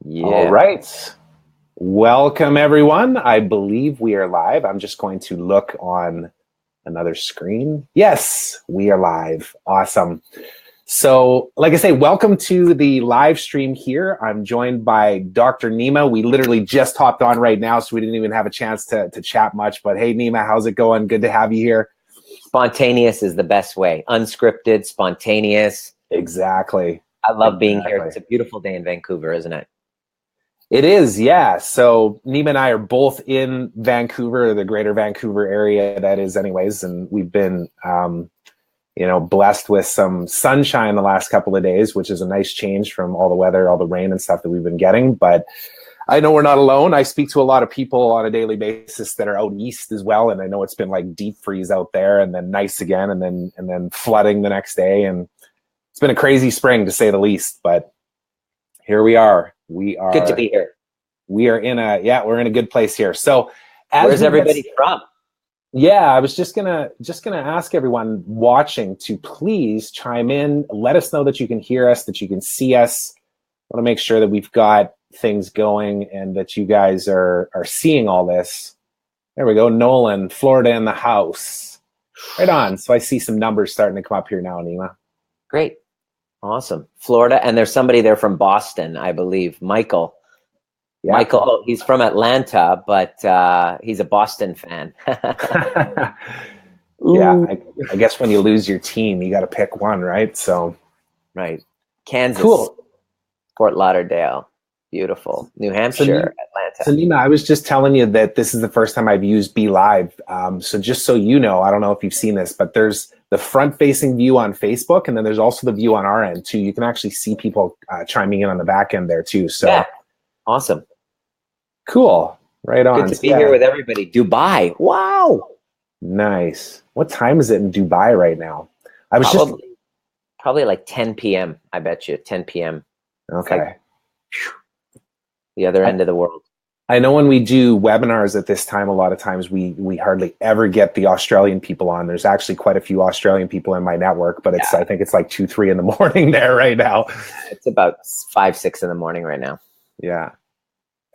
All Yeah. right. Welcome, everyone. I believe we are live. I'm just going to look on another screen. Yes, we are live. Awesome. So, like I say, welcome to the live stream here. I'm joined by Dr. Nima. We literally just hopped on right now, so we didn't even have a chance to chat much. But hey, Nima, how's it going? Good to have you here. Spontaneous is the best way. Unscripted, spontaneous. Exactly. I love being here. It's a beautiful day in Vancouver, isn't it? It is, yeah. So Nima and I are both in Vancouver, the greater Vancouver area, that is, anyways. And we've been, blessed with some sunshine the last couple of days, which is a nice change from all the weather, all the rain and stuff that we've been getting. But I know we're not alone. I speak to a lot of people on a daily basis that are out east as well. And I know it's been like deep freeze out there and then nice again and then flooding the next day. And it's been a crazy spring to say the least. But here we are. Good to be here. We're in a good place here. So where's everybody from? Yeah, I was just gonna ask everyone watching to please chime in. Let us know that you can hear us, that you can see us. I want to make sure that we've got things going and that you guys are seeing all this. There we go. Nolan, Florida in the house. Right on. So I see some numbers starting to come up here now, Nima. Great. Awesome. Florida. And there's somebody there from Boston, I believe. Michael. Yeah. Michael, he's from Atlanta, but he's a Boston fan. Yeah, I guess when you lose your team, you got to pick one, right? So, right. Kansas, cool. Fort Lauderdale, beautiful. New Hampshire, Atlanta. So, Nima, I was just telling you that this is the first time I've used Be Live. So just so you know, I don't know if you've seen this, but there's the front-facing view on Facebook, and then there's also the view on our end, too. You can actually see people chiming in on the back end there, too. So, yeah. Awesome. Cool. Right on. Good to be here with everybody. Dubai. Wow. Nice. What time is it in Dubai right now? I was probably like 10 p.m. I bet you 10 p.m. Okay. Like, the other end of the world. I know when we do webinars at this time, a lot of times we hardly ever get the Australian people on. There's actually quite a few Australian people in my network, but I think it's like 2, 3 in the morning there right now. It's about 5, 6 in the morning right now. Yeah.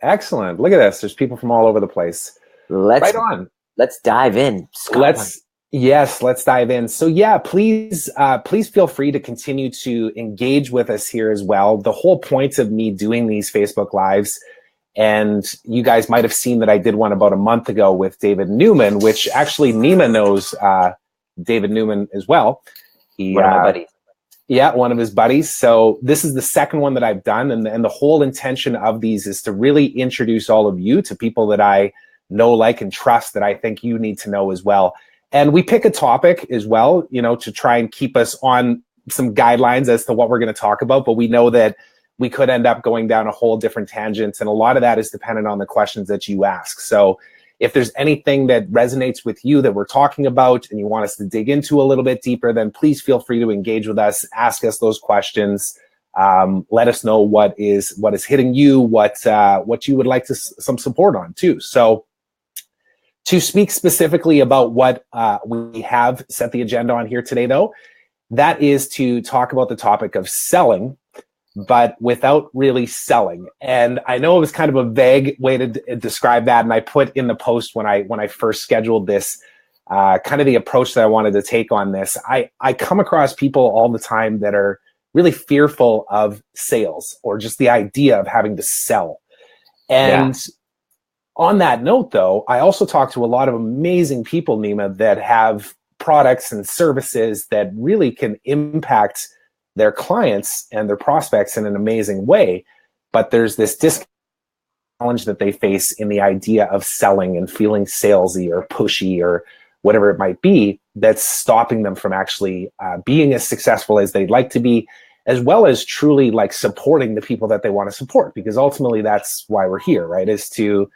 Excellent. Look at this. There's people from all over the place. Right on. Let's dive in. Scotland. Let's dive in. So yeah, please feel free to continue to engage with us here as well. The whole point of me doing these Facebook Lives, and you guys might have seen that I did one about a month ago with David Newman, which actually Nima knows David Newman as well. One of my buddies. Yeah, one of his buddies. So this is the second one that I've done. And the whole intention of these is to really introduce all of you to people that I know, like, and trust, that I think you need to know as well. And we pick a topic as well, to try and keep us on some guidelines as to what we're going to talk about. But we know that we could end up going down a whole different tangent. And a lot of that is dependent on the questions that you ask. So if there's anything that resonates with you that we're talking about and you want us to dig into a little bit deeper, then please feel free to engage with us, ask us those questions, let us know what is hitting you, what you would like some support on too. So to speak specifically about what we have set the agenda on here today, though, that is to talk about the topic of selling, but without really selling. And I know it was kind of a vague way to describe that. And I put in the post when I first scheduled this, kind of the approach that I wanted to take on this. I come across people all the time that are really fearful of sales or just the idea of having to sell. And on that note, though, I also talk to a lot of amazing people, Nima, that have products and services that really can impact their clients and their prospects in an amazing way. But there's this challenge that they face in the idea of selling and feeling salesy or pushy or whatever it might be, that's stopping them from actually being as successful as they'd like to be, as well as truly like supporting the people that they want to support. Because ultimately that's why we're here, right? Is to,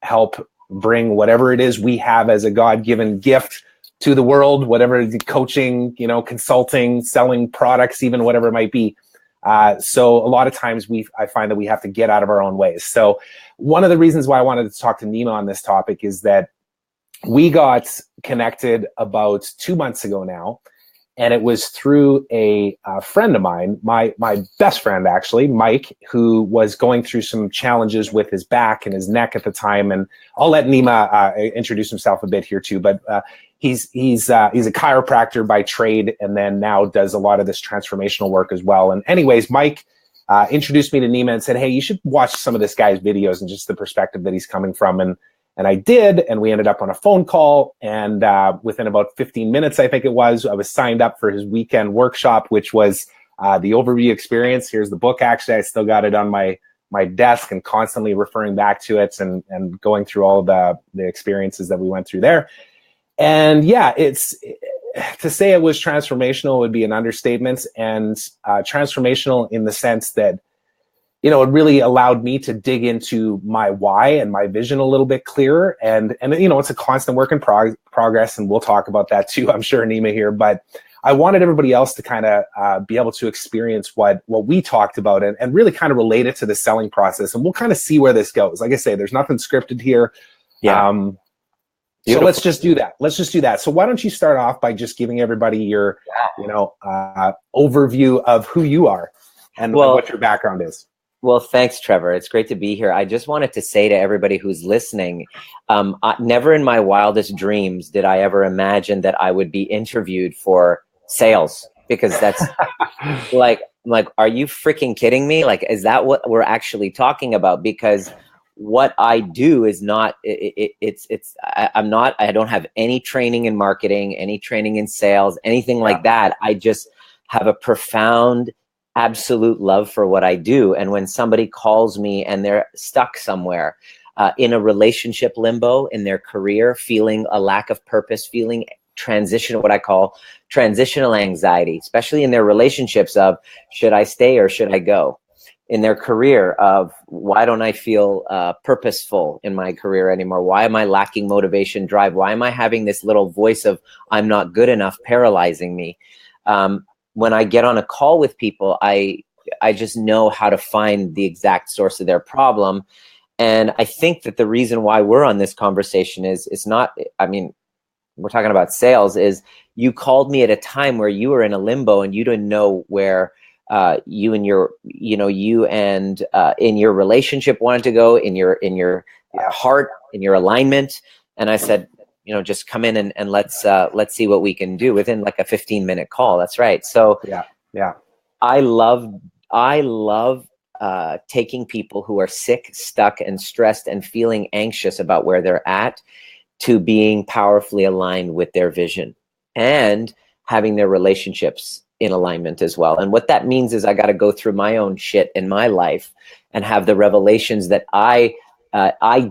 help bring whatever it is we have as a God-given gift to the world, whatever the coaching, consulting, selling products, even whatever it might be. So a lot of times I find that we have to get out of our own ways. So one of the reasons why I wanted to talk to Nima on this topic is that we got connected about 2 months ago now. And it was through a friend of mine, my best friend, actually, Mike, who was going through some challenges with his back and his neck at the time. And I'll let Nima introduce himself a bit here too. But he's a chiropractor by trade, and then now does a lot of this transformational work as well. And anyways, Mike introduced me to Nima and said, hey, you should watch some of this guy's videos and just the perspective that he's coming from. And I did, and we ended up on a phone call. And within about 15 minutes, I think it was, I was signed up for his weekend workshop, which was the overview experience. Here's the book. Actually, I still got it on my desk and constantly referring back to it and going through all of the experiences that we went through there. And yeah, to say it was transformational would be an understatement, and transformational in the sense that, you know, it really allowed me to dig into my why and my vision a little bit clearer. And you know, it's a constant work in progress, and we'll talk about that too, I'm sure, Nima, here. But I wanted everybody else to kind of be able to experience what we talked about and really kind of relate it to the selling process. And we'll kind of see where this goes. Like I say, there's nothing scripted here. Yeah. So let's just do that. So why don't you start off by just giving everybody your, you know, overview of who you are and what your background is. Well, thanks, Trevor. It's great to be here. I just wanted to say to everybody who's listening, never in my wildest dreams did I ever imagine that I would be interviewed for sales, because that's like, are you freaking kidding me? Like, is that what we're actually talking about? Because what I do is not, I don't have any training in marketing, any training in sales, anything like that. I just have a profound, absolute love for what I do. And when somebody calls me and they're stuck somewhere in a relationship limbo in their career, feeling a lack of purpose, feeling what I call transitional anxiety, especially in their relationships of, should I stay or should I go? In their career of, why don't I feel purposeful in my career anymore? Why am I lacking motivation, drive? Why am I having this little voice of, I'm not good enough, paralyzing me? When I get on a call with people, I just know how to find the exact source of their problem. And I think that the reason why we're on this conversation is, it's not, I mean, we're talking about sales, is you called me at a time where you were in a limbo and you didn't know where you and in your relationship wanted to go, in your heart, in your alignment. And I said, you know, just come in and let's see what we can do within like a 15-minute call. That's right. So yeah. I love taking people who are sick, stuck, and stressed and feeling anxious about where they're at to being powerfully aligned with their vision and having their relationships in alignment as well. And what that means is I got to go through my own shit in my life and have the revelations that I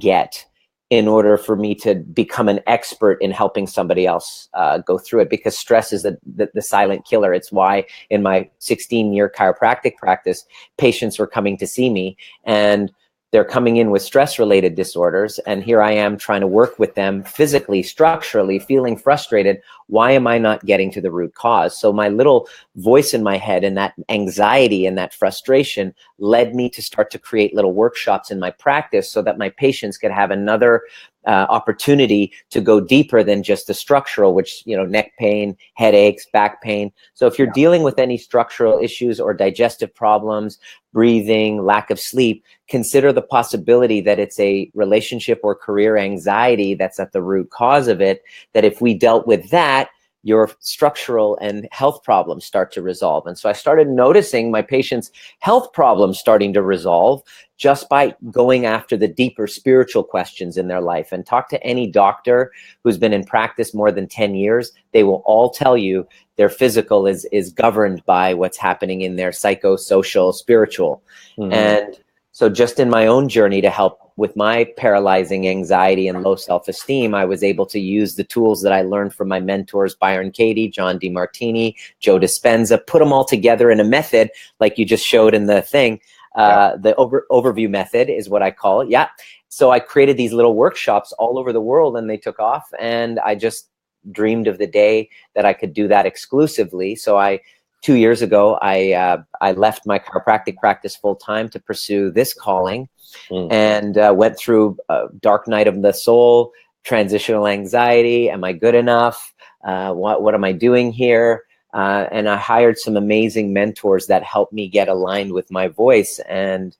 get in order for me to become an expert in helping somebody else go through it, because stress is the silent killer. It's why in my 16-year chiropractic practice, patients were coming to see me and they're coming in with stress-related disorders. And here I am trying to work with them physically, structurally, feeling frustrated. Why am I not getting to the root cause? So my little voice in my head and that anxiety and that frustration led me to start to create little workshops in my practice so that my patients could have another opportunity to go deeper than just the structural, which, you know, neck pain, headaches, back pain. So if you're dealing with any structural issues or digestive problems, breathing, lack of sleep, consider the possibility that it's a relationship or career anxiety that's at the root cause of it, that if we dealt with that, your structural and health problems start to resolve. And so I started noticing my patients' health problems starting to resolve just by going after the deeper spiritual questions in their life. And talk to any doctor who's been in practice more than 10 years. They will all tell you their physical is governed by what's happening in their psychosocial, spiritual. Mm-hmm. And so just in my own journey to help with my paralyzing anxiety and low self-esteem, I was able to use the tools that I learned from my mentors, Byron Katie, John DeMartini, Joe Dispenza, put them all together in a method like you just showed in the thing. The overview method is what I call it. Yeah. So I created these little workshops all over the world and they took off, and I just dreamed of the day that I could do that exclusively. So 2 years ago, I left my chiropractic practice full time to pursue this calling, and went through dark night of the soul, transitional anxiety. Am I good enough? What am I doing here? And I hired some amazing mentors that helped me get aligned with my voice. And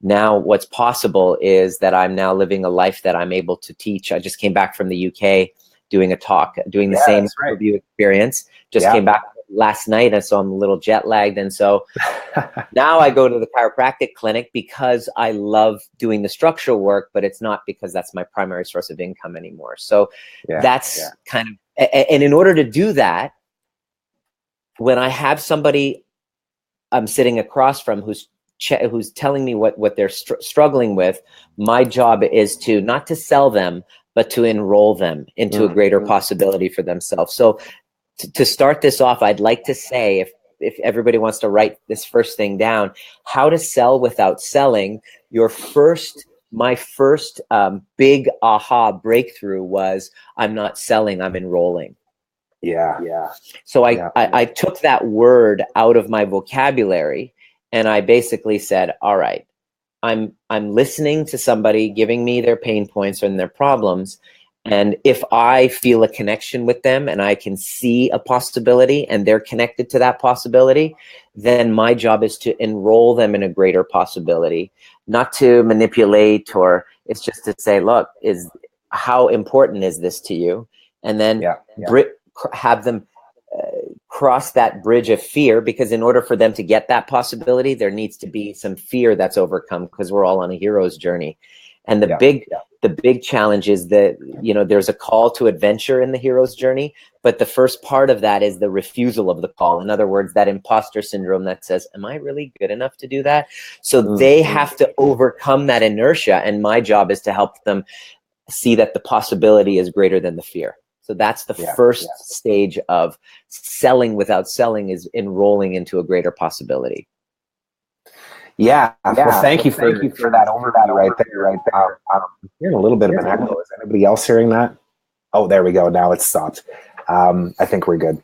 now what's possible is that I'm now living a life that I'm able to teach. I just came back from the UK doing a talk, doing the same review experience. Just came back last night, and so I'm a little jet lagged. And so now I go to the chiropractic clinic because I love doing the structural work, but it's not because that's my primary source of income anymore. So that's kind of, and in order to do that, when I have somebody I'm sitting across from who's telling me what they're struggling with, my job is to not to sell them, but to enroll them into a greater possibility for themselves. So to start this off, I'd like to say, if everybody wants to write this first thing down, how to sell without selling. My first big aha breakthrough was, I'm not selling, I'm enrolling. So I took that word out of my vocabulary, and I basically said, all right, I'm listening to somebody giving me their pain points and their problems. And if I feel a connection with them and I can see a possibility and they're connected to that possibility, then my job is to enroll them in a greater possibility, not to manipulate, or it's just to say, look, how important is this to you? And then have them cross that bridge of fear, because in order for them to get that possibility, there needs to be some fear that's overcome, because we're all on a hero's journey. And the big challenge is that, there's a call to adventure in the hero's journey, but the first part of that is the refusal of the call. In other words, that imposter syndrome that says, am I really good enough to do that? So they have to overcome that inertia. And my job is to help them see that the possibility is greater than the fear. So that's the first stage of selling without selling, is enrolling into a greater possibility. Well, thank you for that overview right there. I'm hearing a little bit of an echo. Is anybody else hearing that? Oh, there we go. Now it's stopped. I think we're good.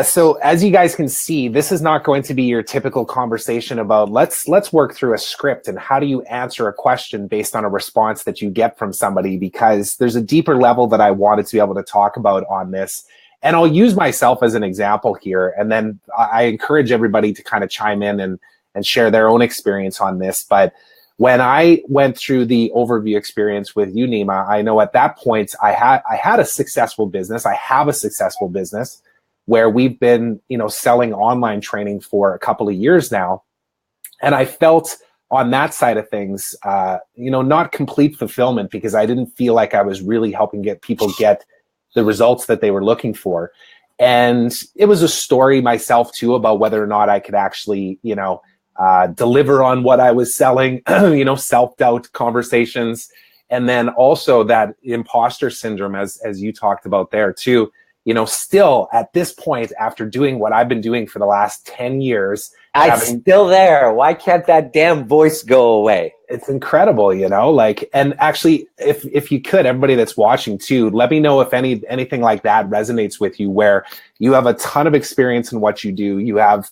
So as you guys can see, this is not going to be your typical conversation about let's work through a script and how do you answer a question based on a response that you get from somebody, because there's a deeper level that I wanted to be able to talk about on this. And I'll use myself as an example here. And then I encourage everybody to kind of chime in and share their own experience on this. But when I went through the overview experience with you, Nima, I know at that point I had a successful business. I have a successful business where we've been, selling online training for a couple of years now. And I felt on that side of things, not complete fulfillment, because I didn't feel like I was really helping people get the results that they were looking for. And it was a story myself too about whether or not I could actually, deliver on what I was selling, self-doubt conversations. And then also that imposter syndrome, as you talked about there too, still at this point, after doing what I've been doing for the last 10 years. I'm still there. Why can't that damn voice go away? It's incredible, and actually, if you could, everybody that's watching too, let me know if anything like that resonates with you, where you have a ton of experience in what you do. You have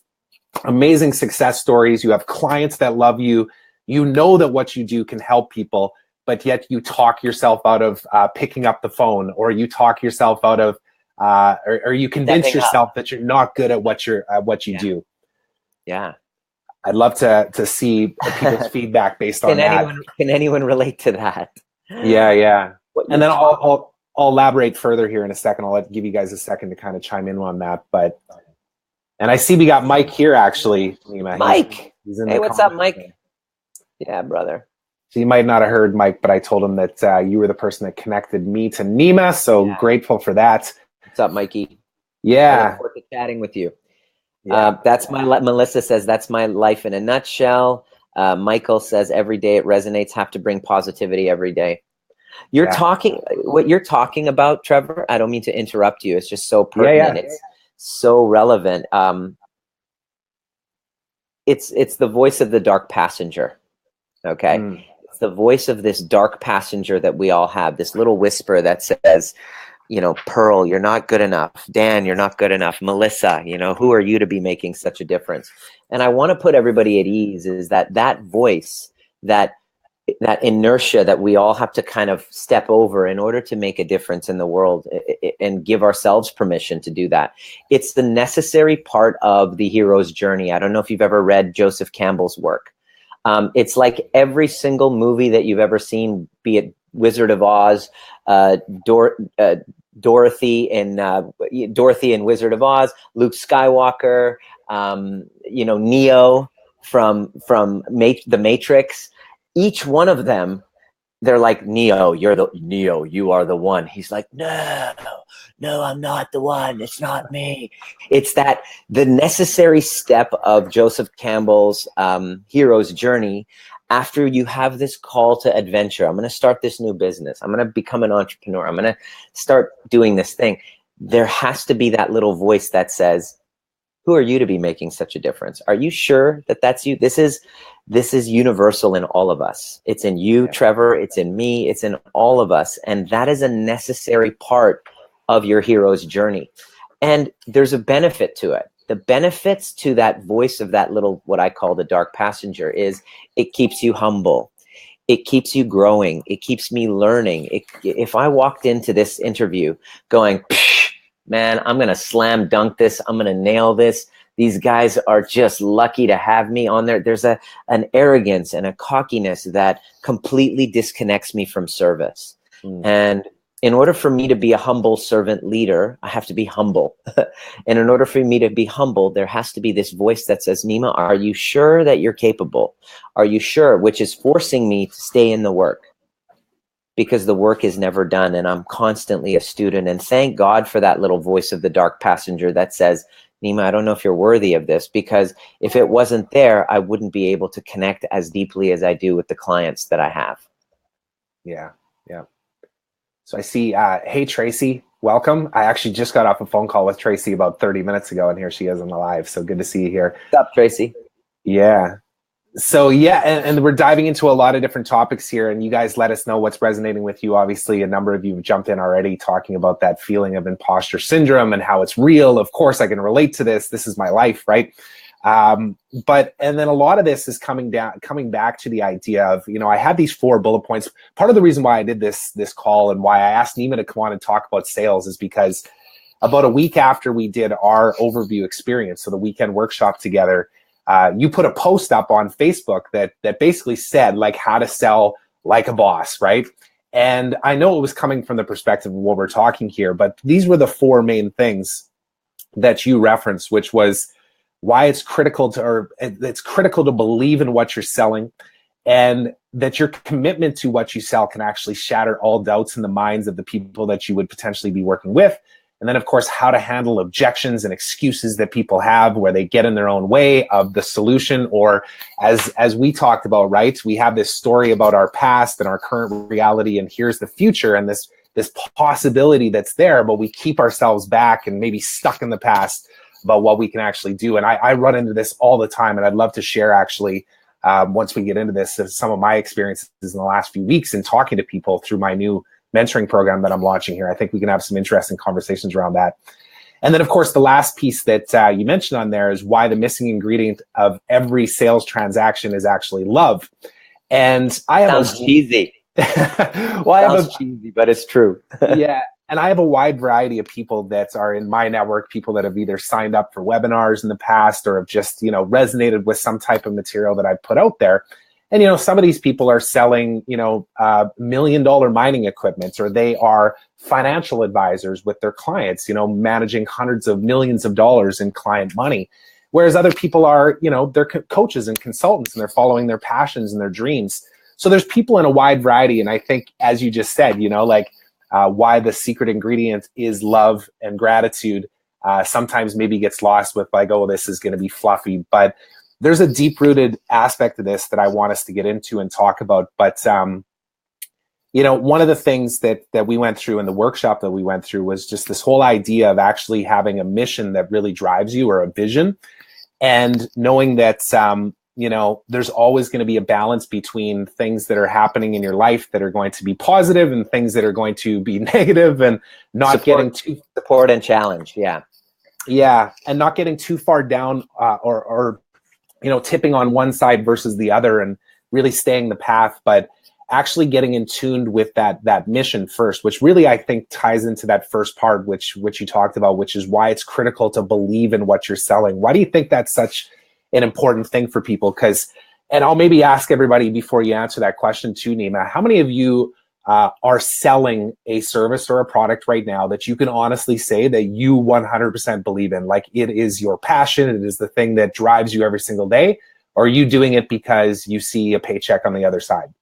amazing success stories. You have clients that love you. You know that what you do can help people, but yet you talk yourself out of picking up the phone, or you talk yourself out of or you convince yourself that you're not good at what you do. Yeah. I'd love to see people's feedback based on that. Can anyone relate to that? Yeah. And then I'll elaborate further here in a second. I'll give you guys a second to kind of chime in on that. And I see we got Mike here, actually. Mike. Hey, what's up, Mike? Yeah, brother. So you might not have heard Mike, but I told him that you were the person that connected me to Nima. So grateful for that. What's up, Mikey? Yeah. I look forward to chatting with you. That's Melissa says, that's my life in a nutshell. Michael says, every day it resonates, have to bring positivity every day. What you're talking about, Trevor, I don't mean to interrupt you. It's just so pertinent. It's so relevant. It's the voice of the dark passenger. Okay. It's the voice of this dark passenger that we all have, this little whisper that says, Pearl, you're not good enough. Dan, you're not good enough. Melissa, who are you to be making such a difference? And I want to put everybody at ease, is that voice that that inertia that we all have to kind of step over in order to make a difference in the world and give ourselves permission to do that. It's the necessary part of the hero's journey. I don't know if you've ever read Joseph Campbell's work. It's like every single movie that you've ever seen, be it Wizard of Oz, Dorothy and Wizard of Oz, Luke Skywalker, Neo from the Matrix. Each one of them, they're like, Neo, you are the one. He's like, no, I'm not the one. It's not me. It's that the necessary step of Joseph Campbell's hero's journey. After you have this call to adventure, I'm going to start this new business. I'm going to become an entrepreneur. I'm going to start doing this thing. There has to be that little voice that says, who are you to be making such a difference? Are you sure that that's you? This is universal in all of us. It's in you, Trevor. It's in me. It's in all of us. And that is a necessary part of your hero's journey. And there's a benefit to it. The benefits to that voice of that little, what I call the dark passenger, is it keeps you humble. It keeps you growing. It keeps me learning. If I walked into this interview going, man, I'm going to slam dunk this. I'm going to nail this. These guys are just lucky to have me on there. There's an arrogance and a cockiness that completely disconnects me from service. And in order for me to be a humble servant leader, I have to be humble. And in order for me to be humble, there has to be this voice that says, Nima, are you sure that you're capable? Are you sure? Which is forcing me to stay in the work, because the work is never done and I'm constantly a student. And thank God for that little voice of the dark passenger that says, Nima, I don't know if you're worthy of this, because if it wasn't there, I wouldn't be able to connect as deeply as I do with the clients that I have. Yeah. So I see, hey, Tracy, welcome. I actually just got off a phone call with Tracy about 30 minutes ago, and here she is on the live. So good to see you here. What's up, Tracy? Yeah. So yeah, and we're diving into a lot of different topics here, and you guys let us know what's resonating with you. Obviously, a number of you have jumped in already talking about that feeling of imposter syndrome and how it's real. Of course, I can relate to this. This is my life, right? And then a lot of this is coming back to the idea of, I had these 4 bullet points. Part of the reason why I did this call and why I asked Nima to come on and talk about sales is because about a week after we did our overview experience, so the weekend workshop together, you put a post up on Facebook that basically said like how to sell like a boss, right? And I know it was coming from the perspective of what we're talking here, but these were the 4 main things that you referenced, which was why it's critical to believe in what you're selling, and that your commitment to what you sell can actually shatter all doubts in the minds of the people that you would potentially be working with. And then, of course, how to handle objections and excuses that people have where they get in their own way of the solution, or as we talked about, right? We have this story about our past and our current reality, and here's the future and this possibility that's there, but we keep ourselves back and maybe stuck in the past about what we can actually do. And I run into this all the time, and I'd love to share actually, once we get into this, some of my experiences in the last few weeks in talking to people through my new mentoring program that I'm launching here. I think we can have some interesting conversations around that. And then, of course, the last piece that you mentioned on there is why the missing ingredient of every sales transaction is actually love. And I have sounds cheesy. Sounds cheesy, but it's true. Yeah. And I have a wide variety of people that are in my network, people that have either signed up for webinars in the past or have just, resonated with some type of material that I put out there. And, some of these people are selling, $1 million mining equipment, or they are financial advisors with their clients, managing hundreds of millions of dollars in client money. Whereas other people are, they're coaches and consultants, and they're following their passions and their dreams. So there's people in a wide variety. And I think, as you just said, why the secret ingredient is love and gratitude sometimes maybe gets lost with like, oh, this is going to be fluffy. But there's a deep-rooted aspect of this that I want us to get into and talk about. But, one of the things that we went through in the workshop that we went through was just this whole idea of actually having a mission that really drives you, or a vision, and knowing that there's always going to be a balance between things that are happening in your life that are going to be positive and things that are going to be negative, and not getting too support and challenge. Yeah. And not getting too far down or tipping on one side versus the other, and really staying the path. But actually getting in tuned with that mission first, which really I think ties into that first part, which you talked about, which is why it's critical to believe in what you're selling. Why do you think that's such an important thing for people? Because, and I'll maybe ask everybody before you answer that question too, Nima, how many of you are selling a service or a product right now that you can honestly say that you 100% believe in? Like, it is your passion, it is the thing that drives you every single day? Or are you doing it because you see a paycheck on the other side?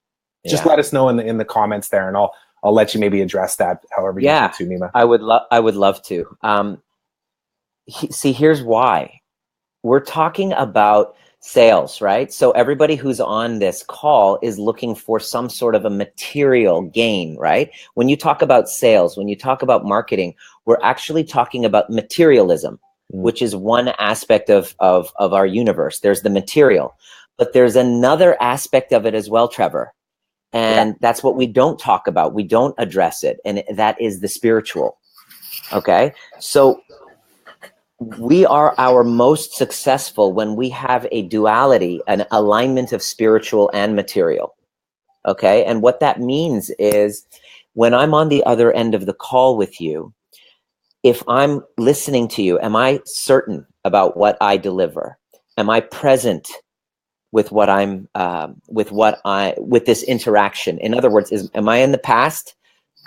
Just let us know in the comments there, and I'll let you maybe address that however you want to, Nima. I would love to. See, here's why. We're talking about sales, right? So everybody who's on this call is looking for some sort of a material gain, right? When you talk about sales, when you talk about marketing, we're actually talking about materialism, which is one aspect of our universe. There's the material, but there's another aspect of it as well, Trevor. And that's what we don't talk about. We don't address it. And that is the spiritual. Okay. So we are our most successful when we have a duality, an alignment of spiritual and material. Okay. And what that means is when I'm on the other end of the call with you, if I'm listening to you, am I certain about what I deliver? Am I present with what I'm with this interaction? In other words, am I in the past?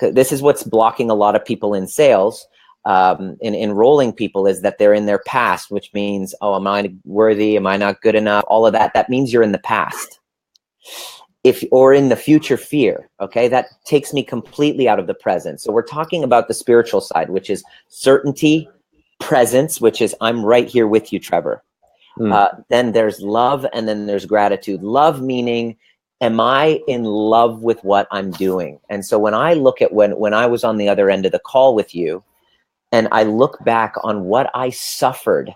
This is what's blocking a lot of people in sales, in enrolling people, is that they're in their past, which means, oh, am I worthy? Am I not good enough? All of that. That means you're in the past. Or in the future fear. Okay, that takes me completely out of the present. So we're talking about the spiritual side, which is certainty, presence, which is I'm right here with you, Trevor. Then there's love, and then there's gratitude. Love meaning, am I in love with what I'm doing? And so when I look at when I was on the other end of the call with you, and I look back on what I suffered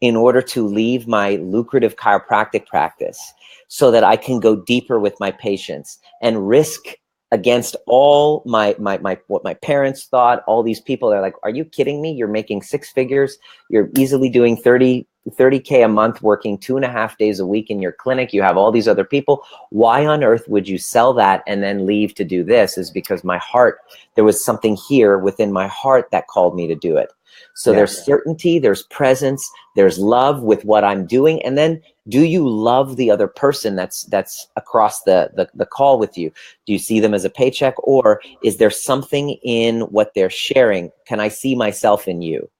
in order to leave my lucrative chiropractic practice so that I can go deeper with my patients and risk against all what my parents thought. All these people are like, are you kidding me? You're making 6 figures. You're easily doing 30K a month, working 2.5 days a week in your clinic. You have all these other people. Why on earth would you sell that and then leave to do this? Is because my heart, there was something here within my heart that called me to do it. So there's certainty, there's presence, there's love with what I'm doing. And then do you love the other person that's across the call with you? Do you see them as a paycheck, or is there something in what they're sharing? Can I see myself in you?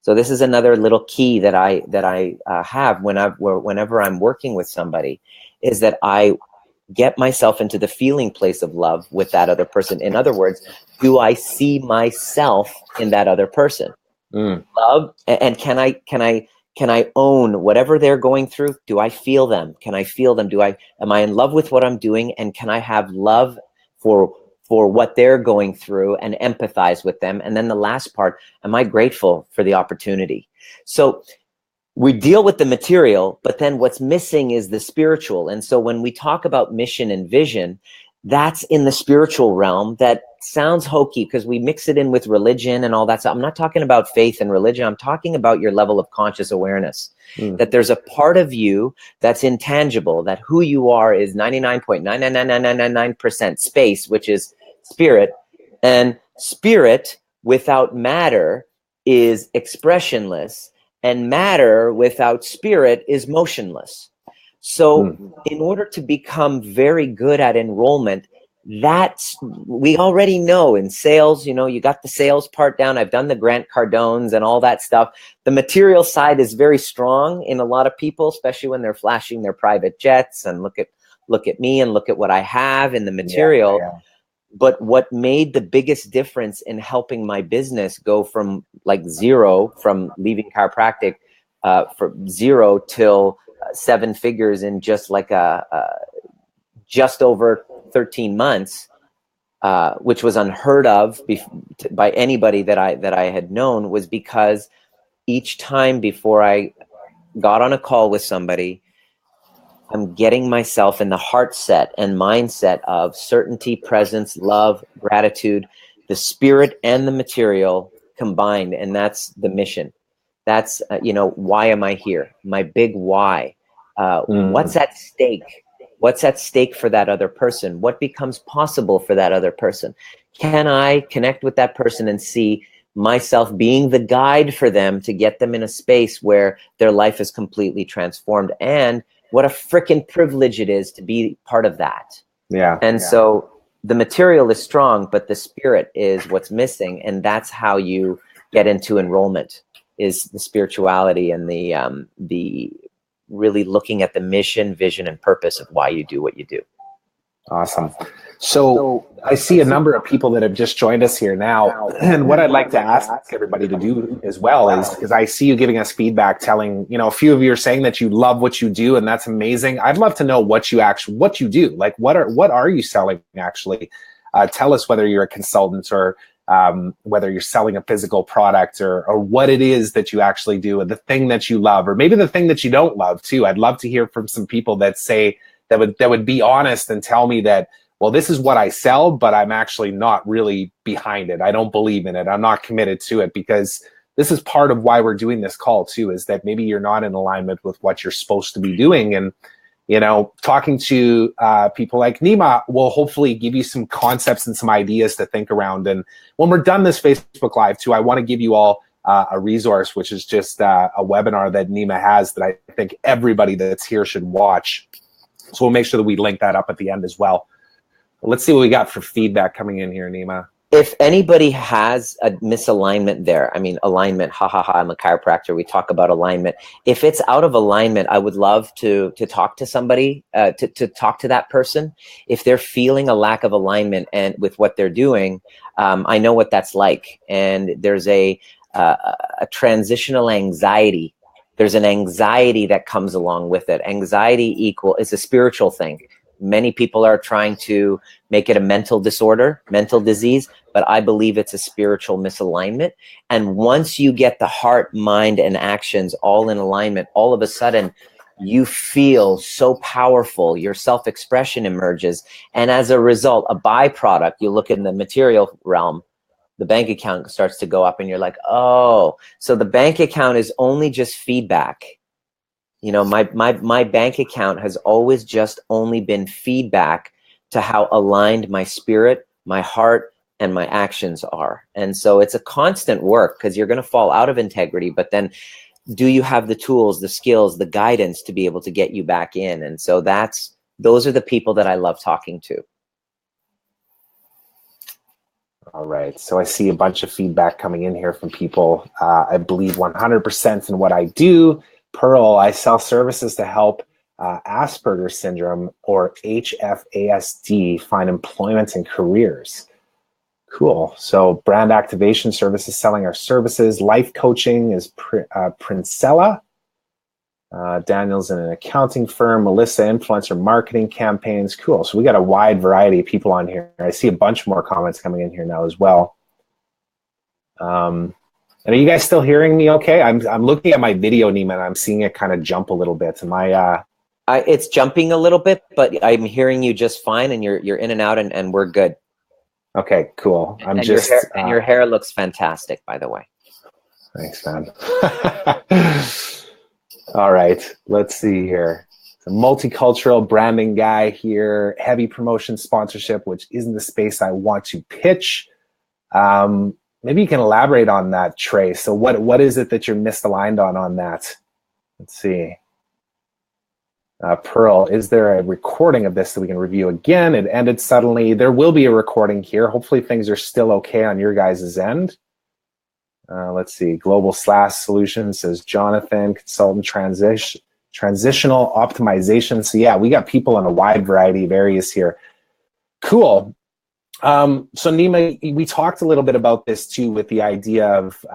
So this is another little key that I have whenever I'm working with somebody, is that I get myself into the feeling place of love with that other person. In other words, do I see myself in that other person? Love, and can I own whatever they're going through? Do I feel them? Can I feel them? Am I in love with what I'm doing? And can I have love for what they're going through and empathize with them? And then the last part, am I grateful for the opportunity? So we deal with the material, but then what's missing is the spiritual. And so when we talk about mission and vision, that's in the spiritual realm. That sounds hokey because we mix it in with religion and all that stuff. I'm not talking about faith and religion. I'm talking about your level of conscious awareness, that there's a part of you that's intangible, that who you are is 99.99999% space, which is spirit. And spirit without matter is expressionless, and matter without spirit is motionless. So in order to become very good at enrollment, that's, we already know in sales, you got the sales part down. I've done the Grant Cardones and all that stuff. The material side is very strong in a lot of people, especially when they're flashing their private jets and look at me and look at what I have in the material. But what made the biggest difference in helping my business go from zero, from leaving chiropractic, from zero till 7 figures in just just over 13 months, which was unheard of by anybody that I had known, was because each time before I got on a call with somebody, I'm getting myself in the heart set and mindset of certainty, presence, love, gratitude, the spirit and the material combined. And that's the mission. That's, why am I here? My big why. What's at stake What's at stake for that other person? What becomes possible for that other person? Can I connect with that person and see myself being the guide for them to get them in a space where their life is completely transformed? And what a freaking privilege it is to be part of that. Yeah. And so the material is strong, but the spirit is what's missing. And that's how you get into enrollment, is the spirituality and the really looking at the mission, vision, and purpose of why you do what you do. Awesome. So I see a number of people that have just joined us here now. And what I'd like to ask everybody to do as well is, because I see you giving us feedback, telling, a few of you are saying that you love what you do, and that's amazing. I'd love to know what you do. Like, what are you selling actually? Tell us whether you're a consultant or whether you're selling a physical product, or what it is that you actually do, and the thing that you love, or maybe the thing that you don't love too. I'd love to hear from some people that say, that would be honest and tell me that, well, this is what I sell, but I'm actually not really behind it. I don't believe in it. I'm not committed to it, because this is part of why we're doing this call too, is that maybe you're not in alignment with what you're supposed to be doing. And, talking to people like Nima will hopefully give you some concepts and some ideas to think around. And when we're done this Facebook Live too, I want to give you all a resource, which is just a webinar that Nima has that I think everybody that's here should watch. So we'll make sure that we link that up at the end as well. Let's see what we got for feedback coming in here, Nima. If anybody has a misalignment there, I mean, alignment, I'm a chiropractor. We talk about alignment. If it's out of alignment, I would love to talk to somebody, to talk to that person. If they're feeling a lack of alignment and with what they're doing, I know what that's like. And there's a transitional anxiety. There's an anxiety that comes along with it. Anxiety is a spiritual thing. Many people are trying to make it a mental disorder, mental disease, but I believe it's a spiritual misalignment. And once you get the heart, mind, and actions all in alignment, all of a sudden you feel so powerful. Your self-expression emerges. And as a result, a byproduct, you look in the material realm, the bank account starts to go up, and you're like, oh, so the bank account is only just feedback. My bank account has always just only been feedback to how aligned my spirit, my heart, and my actions are. And so it's a constant work, because you're going to fall out of integrity, but then do you have the tools, the skills, the guidance to be able to get you back in? And so those are the people that I love talking to. All right. So I see a bunch of feedback coming in here from people. I believe 100% in what I do. Pearl, I sell services to help Asperger's syndrome or HFASD find employment and careers. Cool. So brand activation services, selling our services. Life coaching is Princella. Daniel's in an accounting firm. Melissa, influencer marketing campaigns. Cool. So we got a wide variety of people on here. I see a bunch more comments coming in here now as well. And are you guys still hearing me okay? I'm looking at my video, Nima, and I'm seeing it kind of jump a little bit. Am I it's jumping a little bit, but I'm hearing you just fine, and you're in and out, and we're good. Okay, cool. Your hair looks fantastic, by the way. Thanks, man. All right, let's see here. A multicultural branding guy here, heavy promotion sponsorship, which isn't the space I want to pitch. Maybe you can elaborate on that, Trey. So what is it that you're misaligned on that? Let's see. Pearl, is there a recording of this that we can review again? It ended suddenly. There will be a recording here. Hopefully things are still okay on your guys' end. Let's see. Global Slash Solutions says Jonathan, consultant transitional optimization. So yeah, we got people in a wide variety of areas here. Cool. So Nima, we talked a little bit about this too, with the idea of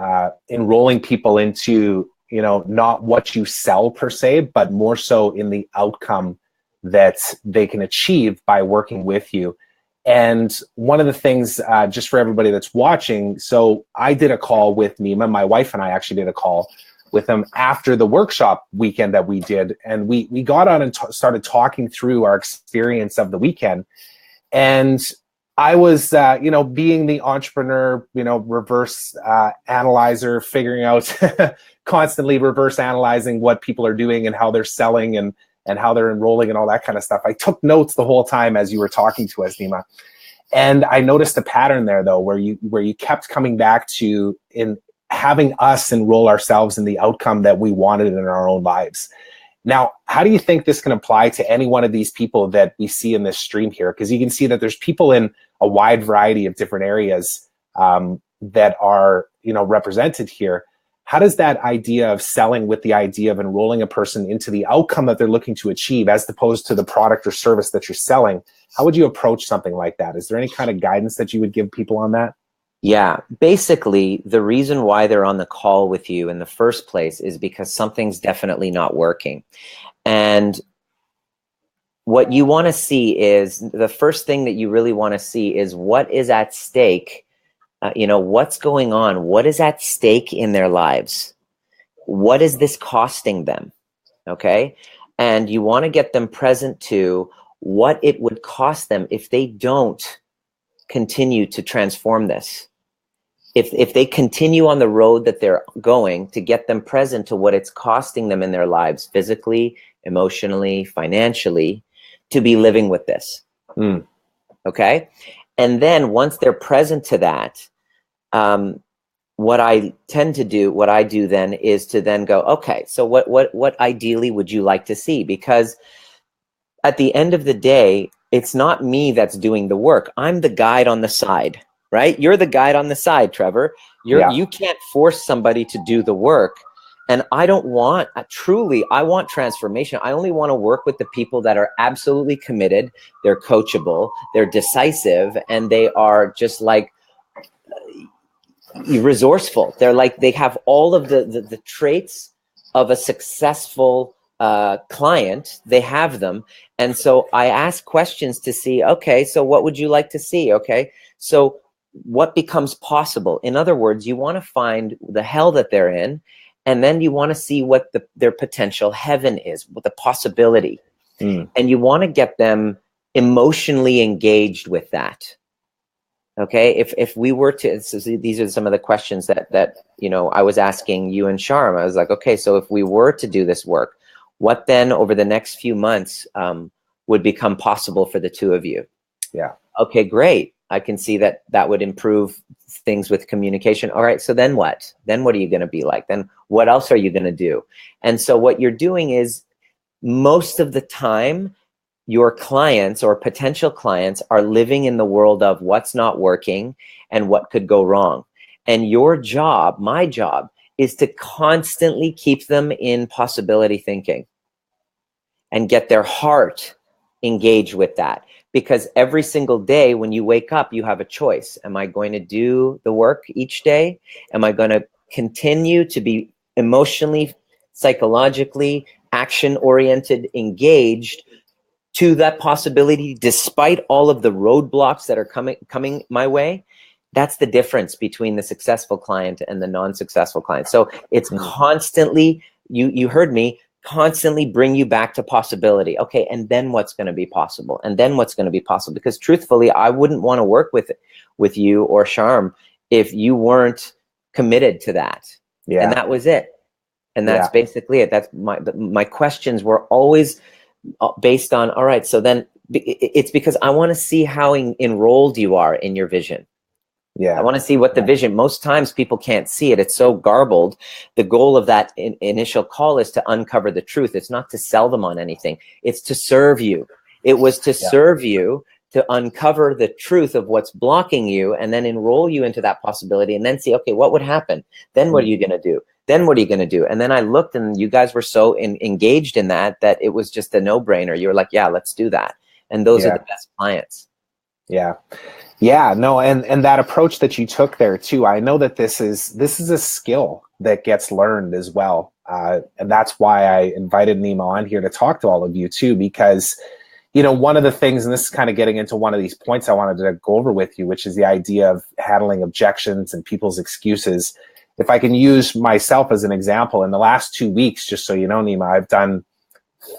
enrolling people into, not what you sell per se, but more so in the outcome that they can achieve by working with you. And one of the things, just for everybody that's watching, so I did a call with Nima, my wife and I actually did a call with him after the workshop weekend that we did. And we got on and started talking through our experience of the weekend. And I was, being the entrepreneur, reverse analyzer, figuring out, constantly reverse analyzing what people are doing and how they're selling and and how they're enrolling and all that kind of stuff. I took notes the whole time as you were talking to us, Nima. And I noticed a pattern there, though, where you kept coming back to in having us enroll ourselves in the outcome that we wanted in our own lives. Now, how do you think this can apply to any one of these people that we see in this stream here? Because you can see that there's people in a wide variety of different areas that are, represented here. How does that idea of selling with the idea of enrolling a person into the outcome that they're looking to achieve, as opposed to the product or service that you're selling, how would you approach something like that? Is there any kind of guidance that you would give people on that? Yeah, basically, the reason why they're on the call with you in the first place is because something's definitely not working. And what you want to see is, the first thing that you really want to see is what is at stake. What's going on? What is at stake in their lives? What is this costing them? Okay. And you want to get them present to what it would cost them if they don't continue to transform this. If they continue on the road that they're going, to get them present to what it's costing them in their lives, physically, emotionally, financially, to be living with this. Okay. And then once they're present to that, what I do then is to then go, okay, so what ideally would you like to see? Because at the end of the day, it's not me that's doing the work. I'm the guide on the side, right? You're the guide on the side, Trevor. You can't force somebody to do the work. And I don't want, I want transformation. I only want to work with the people that are absolutely committed. They're coachable, they're decisive, and they are just like resourceful. They're like, they have all of the traits of a successful client. They have them. And so I ask questions to see, okay, so what would you like to see? Okay, so what becomes possible? In other words, you want to find the hell that they're in, and then you want to see what their potential heaven is, what the possibility. And you want to get them emotionally engaged with that. Okay, if we were to, so these are some of the questions that I was asking you and Sharm. I was like, okay, so if we were to do this work, what then over the next few months would become possible for the two of you? Yeah. Okay, great. I can see that would improve things with communication. All right, so then what? Then what are you going to be like? Then what else are you going to do? And so what you're doing is, most of the time, your clients or potential clients are living in the world of what's not working and what could go wrong. And your job, my job, is to constantly keep them in possibility thinking and get their heart engaged with that. Because every single day when you wake up, you have a choice. Am I going to do the work each day? Am I going to continue to be emotionally, psychologically, action-oriented, engaged to that possibility, despite all of the roadblocks that are coming my way? That's the difference between the successful client and the non-successful client. So it's constantly, you heard me, constantly bring you back to possibility. Okay, and then what's going to be possible? And then what's going to be possible? Because truthfully, I wouldn't want to work with you or Sharm if you weren't committed to that. Yeah. And that was it. And that's basically it. That's my questions were always based on, all right, so then it's because I want to see how enrolled you are in your vision. Yeah, I want to see what the vision. Most times people can't see it. It's so garbled. The goal of that initial call is to uncover the truth. It's not to sell them on anything. It's to serve you. It was to serve you, to uncover the truth of what's blocking you, and then enroll you into that possibility, and then see, okay, what would happen? Then what are you going to do? Then what are you going to do? And then I looked, and you guys were so engaged in that it was just a no-brainer. You were like, yeah, let's do that. And those are the best clients. Yeah. Yeah, no, and that approach that you took there too, I know that this is a skill that gets learned as well. And that's why I invited Nima on here to talk to all of you too, because, one of the things, and this is kind of getting into one of these points I wanted to go over with you, which is the idea of handling objections and people's excuses. If I can use myself as an example, in the last 2 weeks, just so you know, Nima, I've done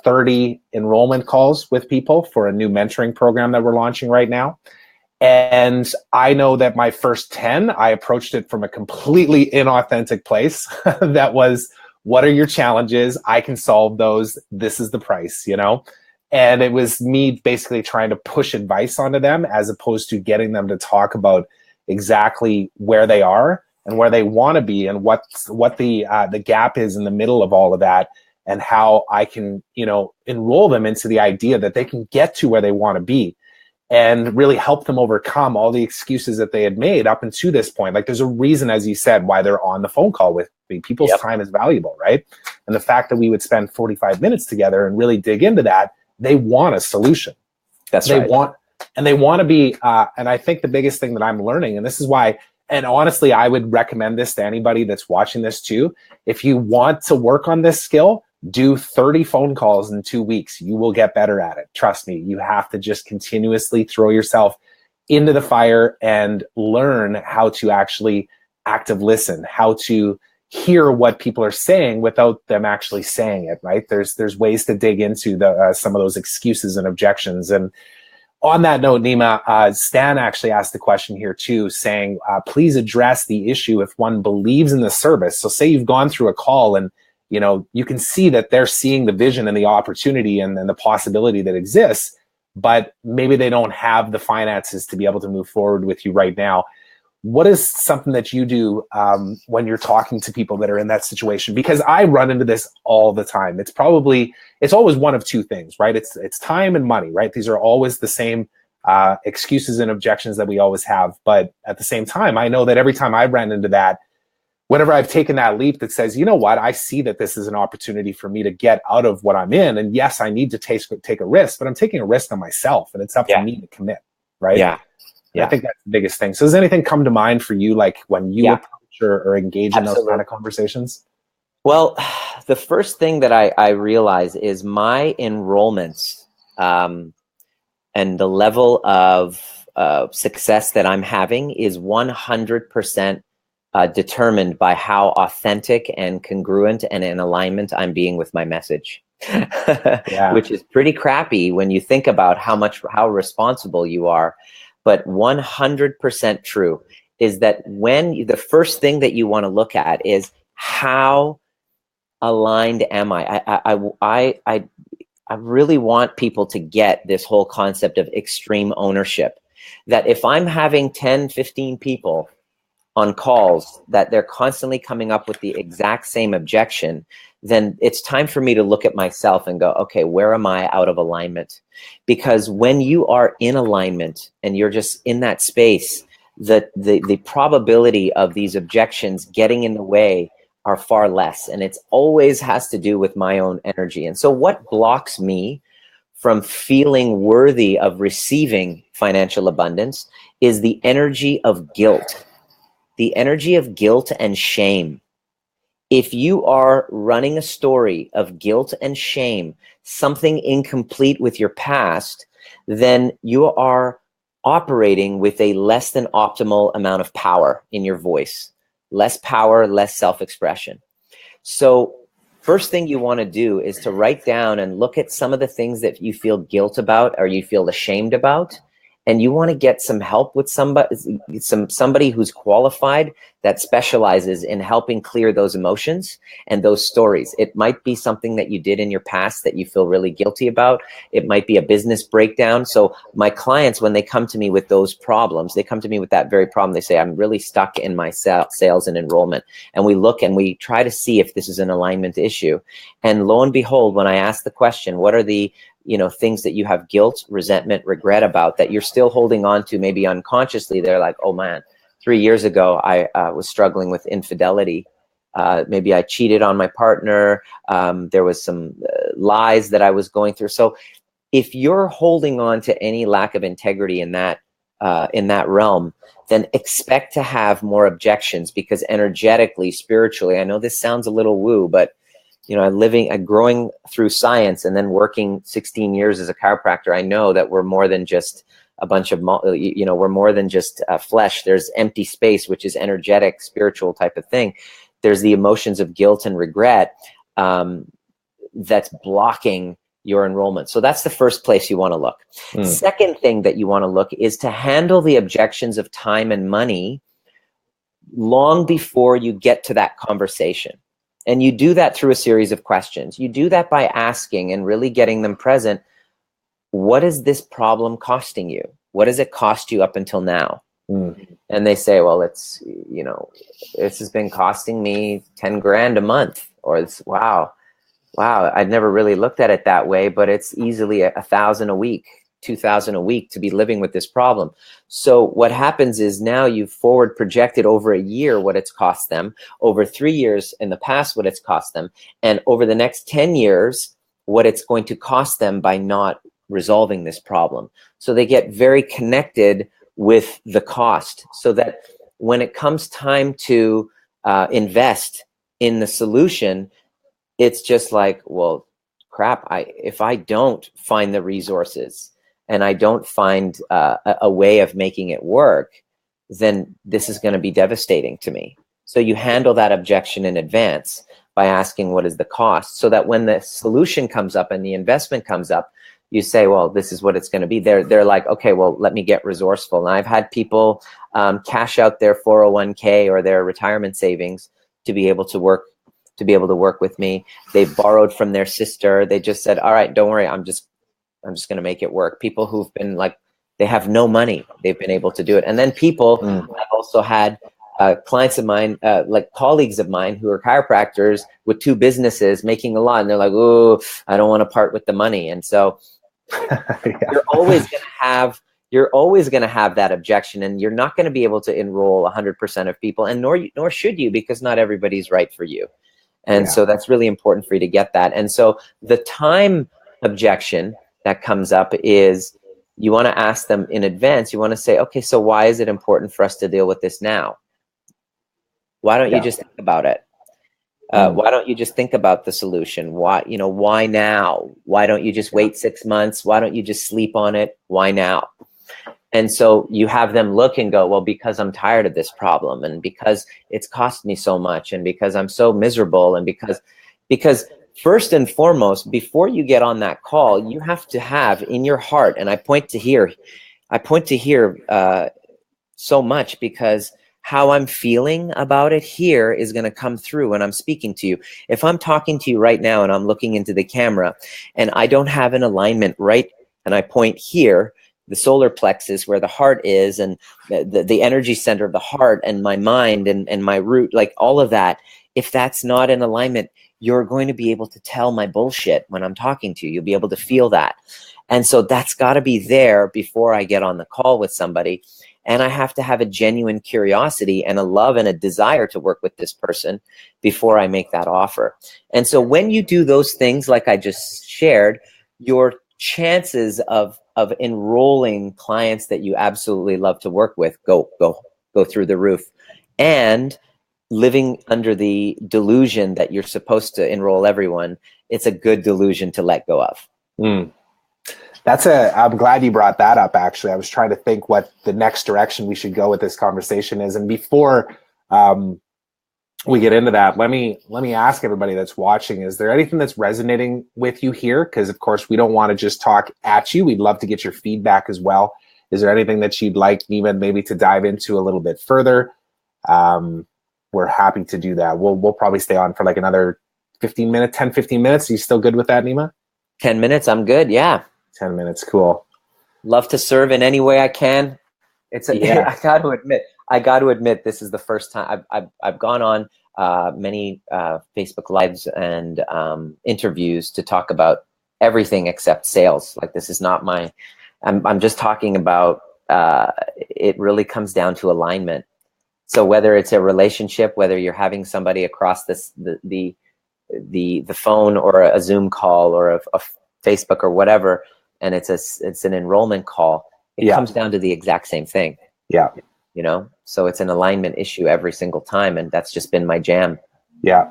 30 enrollment calls with people for a new mentoring program that we're launching right now. And I know that my first 10, I approached it from a completely inauthentic place that was what are your challenges? I can solve those. This is the price, you know? And it was me basically trying to push advice onto them as opposed to getting them to talk about exactly where they are and where they want to be and what the gap is in the middle of all of that, and how I can, you know, enroll them into the idea that they can get to where they want to be and really help them overcome all the excuses that they had made up until this point. Like, there's a reason, as you said, why they're on the phone call with me. People's time is valuable, right? And the fact that we would spend 45 minutes together and really dig into that, they want a solution. They want to be, and I think the biggest thing that I'm learning, and this is why, and honestly, I would recommend this to anybody that's watching this too. If you want to work on this skill, do 30 phone calls in 2 weeks. You will get better at it. Trust me. You have to just continuously throw yourself into the fire and learn how to actually active listen, how to hear what people are saying without them actually saying it, right? There's ways to dig into some of those excuses and objections. And on that note, Nima, Stan actually asked the question here too, saying, please address the issue if one believes in the service. So say you've gone through a call and, you know, you can see that they're seeing the vision and the opportunity and the possibility that exists, but maybe they don't have the finances to be able to move forward with you right now. What is something that you do when you're talking to people that are in that situation? Because I run into this all the time. It's always one of two things, right? It's time and money, right? These are always the same excuses and objections that we always have. But at the same time, I know that every time I ran into that, whenever I've taken that leap that says, you know what, I see that this is an opportunity for me to get out of what I'm in. And yes, I need to take a risk, but I'm taking a risk on myself, and it's up to me to commit, right? Yeah. I think that's the biggest thing. So does anything come to mind for you, like when you approach or engage in those kind of conversations? Well, the first thing that I realize is my enrollments and the level of success that I'm having is 100% determined by how authentic and congruent and in alignment I'm being with my message. Which is pretty crappy when you think about how responsible you are. But 100% true is that the first thing that you want to look at is how aligned am I? I really want people to get this whole concept of extreme ownership, that if I'm having 10, 15 people on calls that they're constantly coming up with the exact same objection, then it's time for me to look at myself and go, okay, where am I out of alignment? Because when you are in alignment and you're just in that space, the probability of these objections getting in the way are far less. And it's always has to do with my own energy. And so what blocks me from feeling worthy of receiving financial abundance is the energy of guilt. The energy of guilt and shame. If you are running a story of guilt and shame, something incomplete with your past, then you are operating with a less than optimal amount of power in your voice. Less power, less self-expression. So first thing you want to do is to write down and look at some of the things that you feel guilt about or you feel ashamed about. And you want to get some help with somebody who's qualified that specializes in helping clear those emotions and those stories. It might be something that you did in your past that you feel really guilty about. It might be a business breakdown. So my clients, when they come to me with those problems, they come to me with that very problem. They say, I'm really stuck in my sales and enrollment. And we look and we try to see if this is an alignment issue. And lo and behold, when I ask the question, what are the things that you have guilt, resentment, regret about that you're still holding on to, maybe unconsciously, they're like, oh man, 3 years ago, I was struggling with infidelity. Maybe I cheated on my partner. There was some lies that I was going through. So if you're holding on to any lack of integrity in that realm, then expect to have more objections, because energetically, spiritually, I know this sounds a little woo, but growing through science and then working 16 years as a chiropractor, I know that we're more than just a bunch of, we're more than just flesh. There's empty space, which is energetic, spiritual type of thing. There's the emotions of guilt and regret that's blocking your enrollment. So that's the first place you want to look. Second thing that you want to look is to handle the objections of time and money long before you get to that conversation. And you do that through a series of questions. You do that by asking and really getting them present. What is this problem costing you? What does it cost you up until now? And they say, well, it's, you know, this has been costing me 10 grand a month, or it's, wow, I'd never really looked at it that way, but it's easily 1,000 a week, 2,000 a week to be living with this problem. So what happens is now you've forward projected over a year what it's cost them, over 3 years in the past what it's cost them, and over the next 10 years what it's going to cost them by not resolving this problem. So they get very connected with the cost, so that when it comes time to invest in the solution, it's just like, well, crap, if I don't find the resources and I don't find a way of making it work, then this is going to be devastating to me. So you handle that objection in advance by asking what is the cost, so that when the solution comes up and the investment comes up, you say, well, this is what it's going to be. They're like, okay, well, let me get resourceful. And I've had people cash out their 401k or their retirement savings to be able to work with me. They borrowed from their sister. They just said, all right, don't worry, I'm just going to make it work. People who've been like, they have no money, they've been able to do it. And then people, I've also had clients of mine, like colleagues of mine who are chiropractors with 2 businesses making a lot, and they're like, oh, I don't want to part with the money. And so you're always going to have that objection, and you're not going to be able to enroll 100% of people, and nor should you, because not everybody's right for you. And so that's really important for you to get that. And so the time objection that comes up is, you want to ask them in advance. You want to say, okay, so why is it important for us to deal with this now? Why don't you just think about it? Why don't you just think about the solution? Why now? Why don't you just wait 6 months? Why don't you just sleep on it? Why now? And so you have them look and go, well, because I'm tired of this problem, and because it's cost me so much, and because I'm so miserable, and because first and foremost, before you get on that call, you have to have in your heart, and I point to here so much, because how I'm feeling about it here is going to come through when I'm speaking to you. If I'm talking to you right now and I'm looking into the camera and I don't have an alignment right, and I point here, the solar plexus where the heart is, and the energy center of the heart, and my mind and my root, like all of that, if that's not in alignment, you're going to be able to tell my bullshit when I'm talking to you. You'll be able to feel that. And so that's got to be there before I get on the call with somebody. And I have to have a genuine curiosity and a love and a desire to work with this person before I make that offer. And so when you do those things, like I just shared, your chances of enrolling clients that you absolutely love to work with go through the roof. And living under the delusion that you're supposed to enroll everyone, it's a good delusion to let go of. I'm glad you brought that up, actually. I was trying to think what the next direction we should go with this conversation is. And before we get into that, let me ask everybody that's watching, is there anything that's resonating with you here? Because of course we don't want to just talk at you. We'd love to get your feedback as well. Is there anything that you'd like Nima maybe to dive into a little bit further? We're happy to do that. We'll probably stay on for like another 10, 15 minutes. Are you still good with that, Nima? 10 minutes, I'm good, yeah. 10 minutes, cool. Love to serve in any way I can. I got to admit, this is the first time I've gone on many Facebook Lives and interviews to talk about everything except sales. Like, this is not I'm just talking about, it really comes down to alignment. So whether it's a relationship, whether you're having somebody across the phone or a Zoom call or a Facebook or whatever, and it's an enrollment call, it comes down to the exact same thing. Yeah. You know, so it's an alignment issue every single time, and that's just been my jam. Yeah.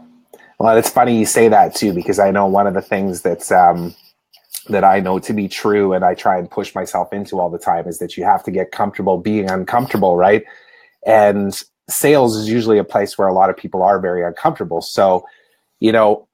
Well, it's funny you say that too, because I know one of the things that's that I know to be true, and I try and push myself into all the time, is that you have to get comfortable being uncomfortable, right? And sales is usually a place where a lot of people are very uncomfortable. So, you know,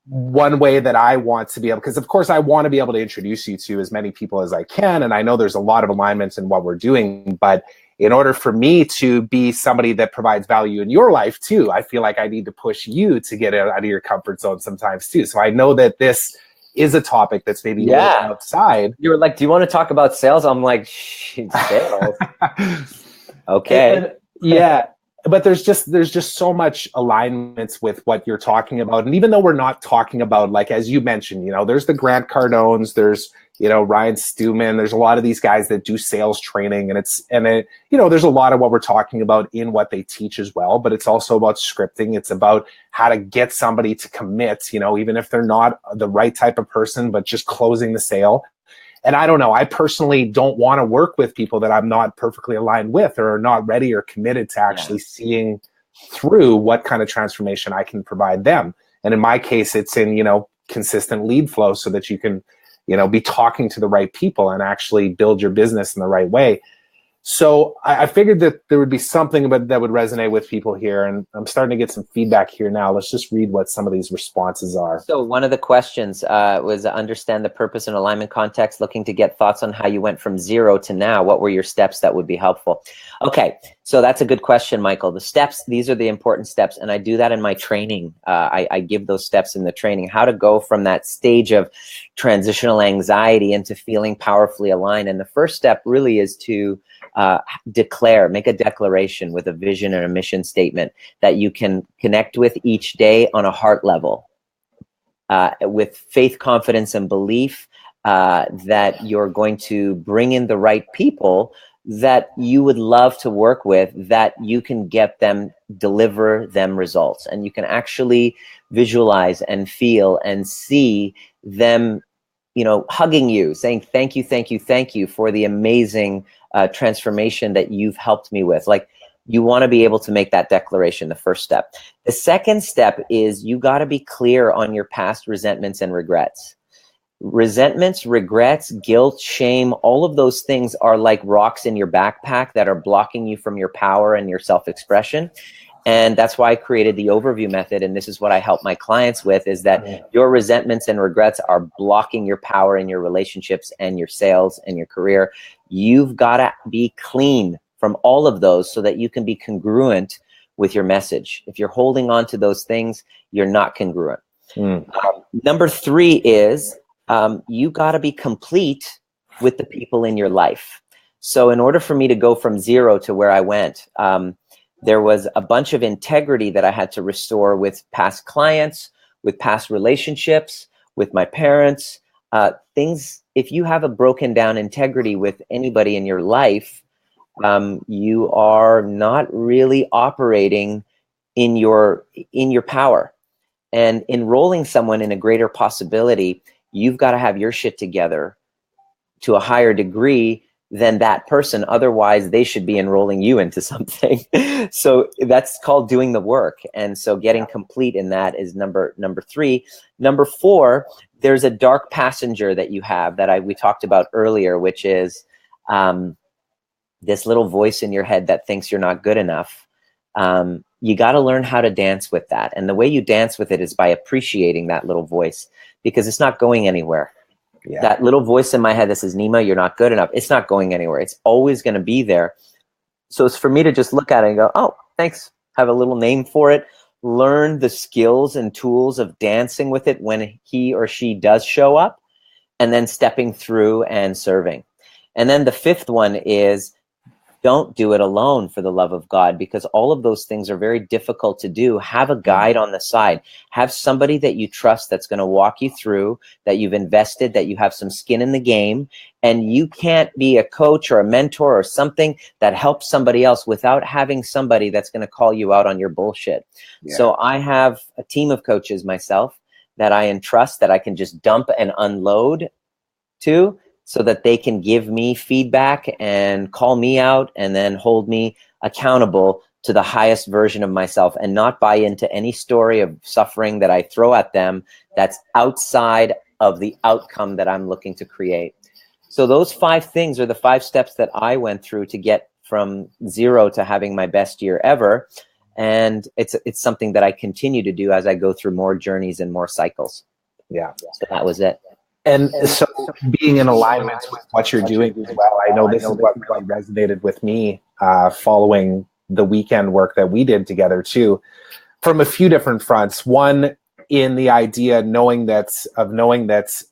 one way that I want to be able, because of course I want to be able to introduce you to as many people as I can, and I know there's a lot of alignments in what we're doing, but in order for me to be somebody that provides value in your life too, I feel like I need to push you to get out of your comfort zone sometimes too. So I know that this is a topic that's maybe a little outside. You were like, do you want to talk about sales? I'm like, sales. Okay. Yeah. But there's just so much alignments with what you're talking about. And even though we're not talking about, like, as you mentioned, you know, there's the Grant Cardones, there's, you know, Ryan Stewman, there's a lot of these guys that do sales training, and it, you know, there's a lot of what we're talking about in what they teach as well, but it's also about scripting. It's about how to get somebody to commit, you know, even if they're not the right type of person, but just closing the sale. And I don't know, I personally don't want to work with people that I'm not perfectly aligned with or are not ready or committed to actually seeing through what kind of transformation I can provide them. And in my case, it's in, you know, consistent lead flow so that you can, you know, be talking to the right people and actually build your business in the right way. So I figured that there would be something that would resonate with people here, and I'm starting to get some feedback here now. Let's just read what some of these responses are. So one of the questions was understand the purpose and alignment context, looking to get thoughts on how you went from 0 to now. What were your steps that would be helpful? Okay, so that's a good question, Michael. The steps, these are the important steps, and I do that in my training. I give those steps in the training, how to go from that stage of transitional anxiety into feeling powerfully aligned. And the first step really is to make a declaration with a vision and a mission statement that you can connect with each day on a heart level, with faith, confidence, and belief that you're going to bring in the right people that you would love to work with, that you can get them, deliver them results. And you can actually visualize and feel and see them, you know, hugging you, saying, thank you, thank you, thank you for the amazing transformation that you've helped me with. Like, you want to be able to make that declaration, the first step. The second step is you got to be clear on your past resentments and regrets. Resentments, regrets, guilt, shame, all of those things are like rocks in your backpack that are blocking you from your power and your self-expression. And that's why I created the overview method. And this is what I help my clients with, is that your resentments and regrets are blocking your power in your relationships and your sales and your career. You've got to be clean from all of those so that you can be congruent with your message. If you're holding on to those things, you're not congruent. Number 3 is you got to be complete with the people in your life. So in order for me to go from 0 to where I went, there was a bunch of integrity that I had to restore with past clients, with past relationships, with my parents, things. If you have a broken down integrity with anybody in your life, you are not really operating in your power. And enrolling someone in a greater possibility, you've got to have your shit together to a higher degree than that person. Otherwise, they should be enrolling you into something. So that's called doing the work. And so getting complete in that is number 3. Number 4, there's a dark passenger that you have that we talked about earlier, which is this little voice in your head that thinks you're not good enough. You got to learn how to dance with that. And the way you dance with it is by appreciating that little voice, because it's not going anywhere. That little voice in my head that says, Nima, you're not good enough. It's not going anywhere. It's always going to be there. So it's for me to just look at it and go, oh, thanks. Have a little name for it. Learn the skills and tools of dancing with it when he or she does show up, and then stepping through and serving. And then the 5th one is, don't do it alone, for the love of God, because all of those things are very difficult to do. Have a guide on the side. Have somebody that you trust that's going to walk you through, that you've invested, that you have some skin in the game. And you can't be a coach or a mentor or something that helps somebody else without having somebody that's going to call you out on your bullshit. So I have a team of coaches myself that I entrust, that I can just dump and unload to, so that they can give me feedback and call me out and then hold me accountable to the highest version of myself, and not buy into any story of suffering that I throw at them that's outside of the outcome that I'm looking to create. So those 5 things are the 5 steps that I went through to get from 0 to having my best year ever. And it's something that I continue to do as I go through more journeys and more cycles. So that was it. And so being in alignment with what you're doing as well, I know this is what really resonated with me following the weekend work that we did together too, from a few different fronts. One, in the idea knowing that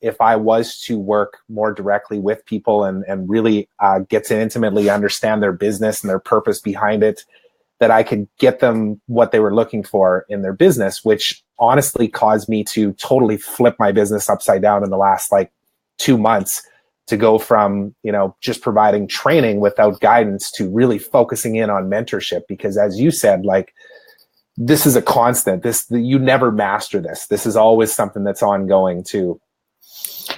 if I was to work more directly with people and really get to intimately understand their business and their purpose behind it, that I could get them what they were looking for in their business, which honestly caused me to totally flip my business upside down in the last like 2 months, to go from, just providing training without guidance to really focusing in on mentorship. Because as you said, like, this is a constant. You never master this. This is always something that's ongoing too.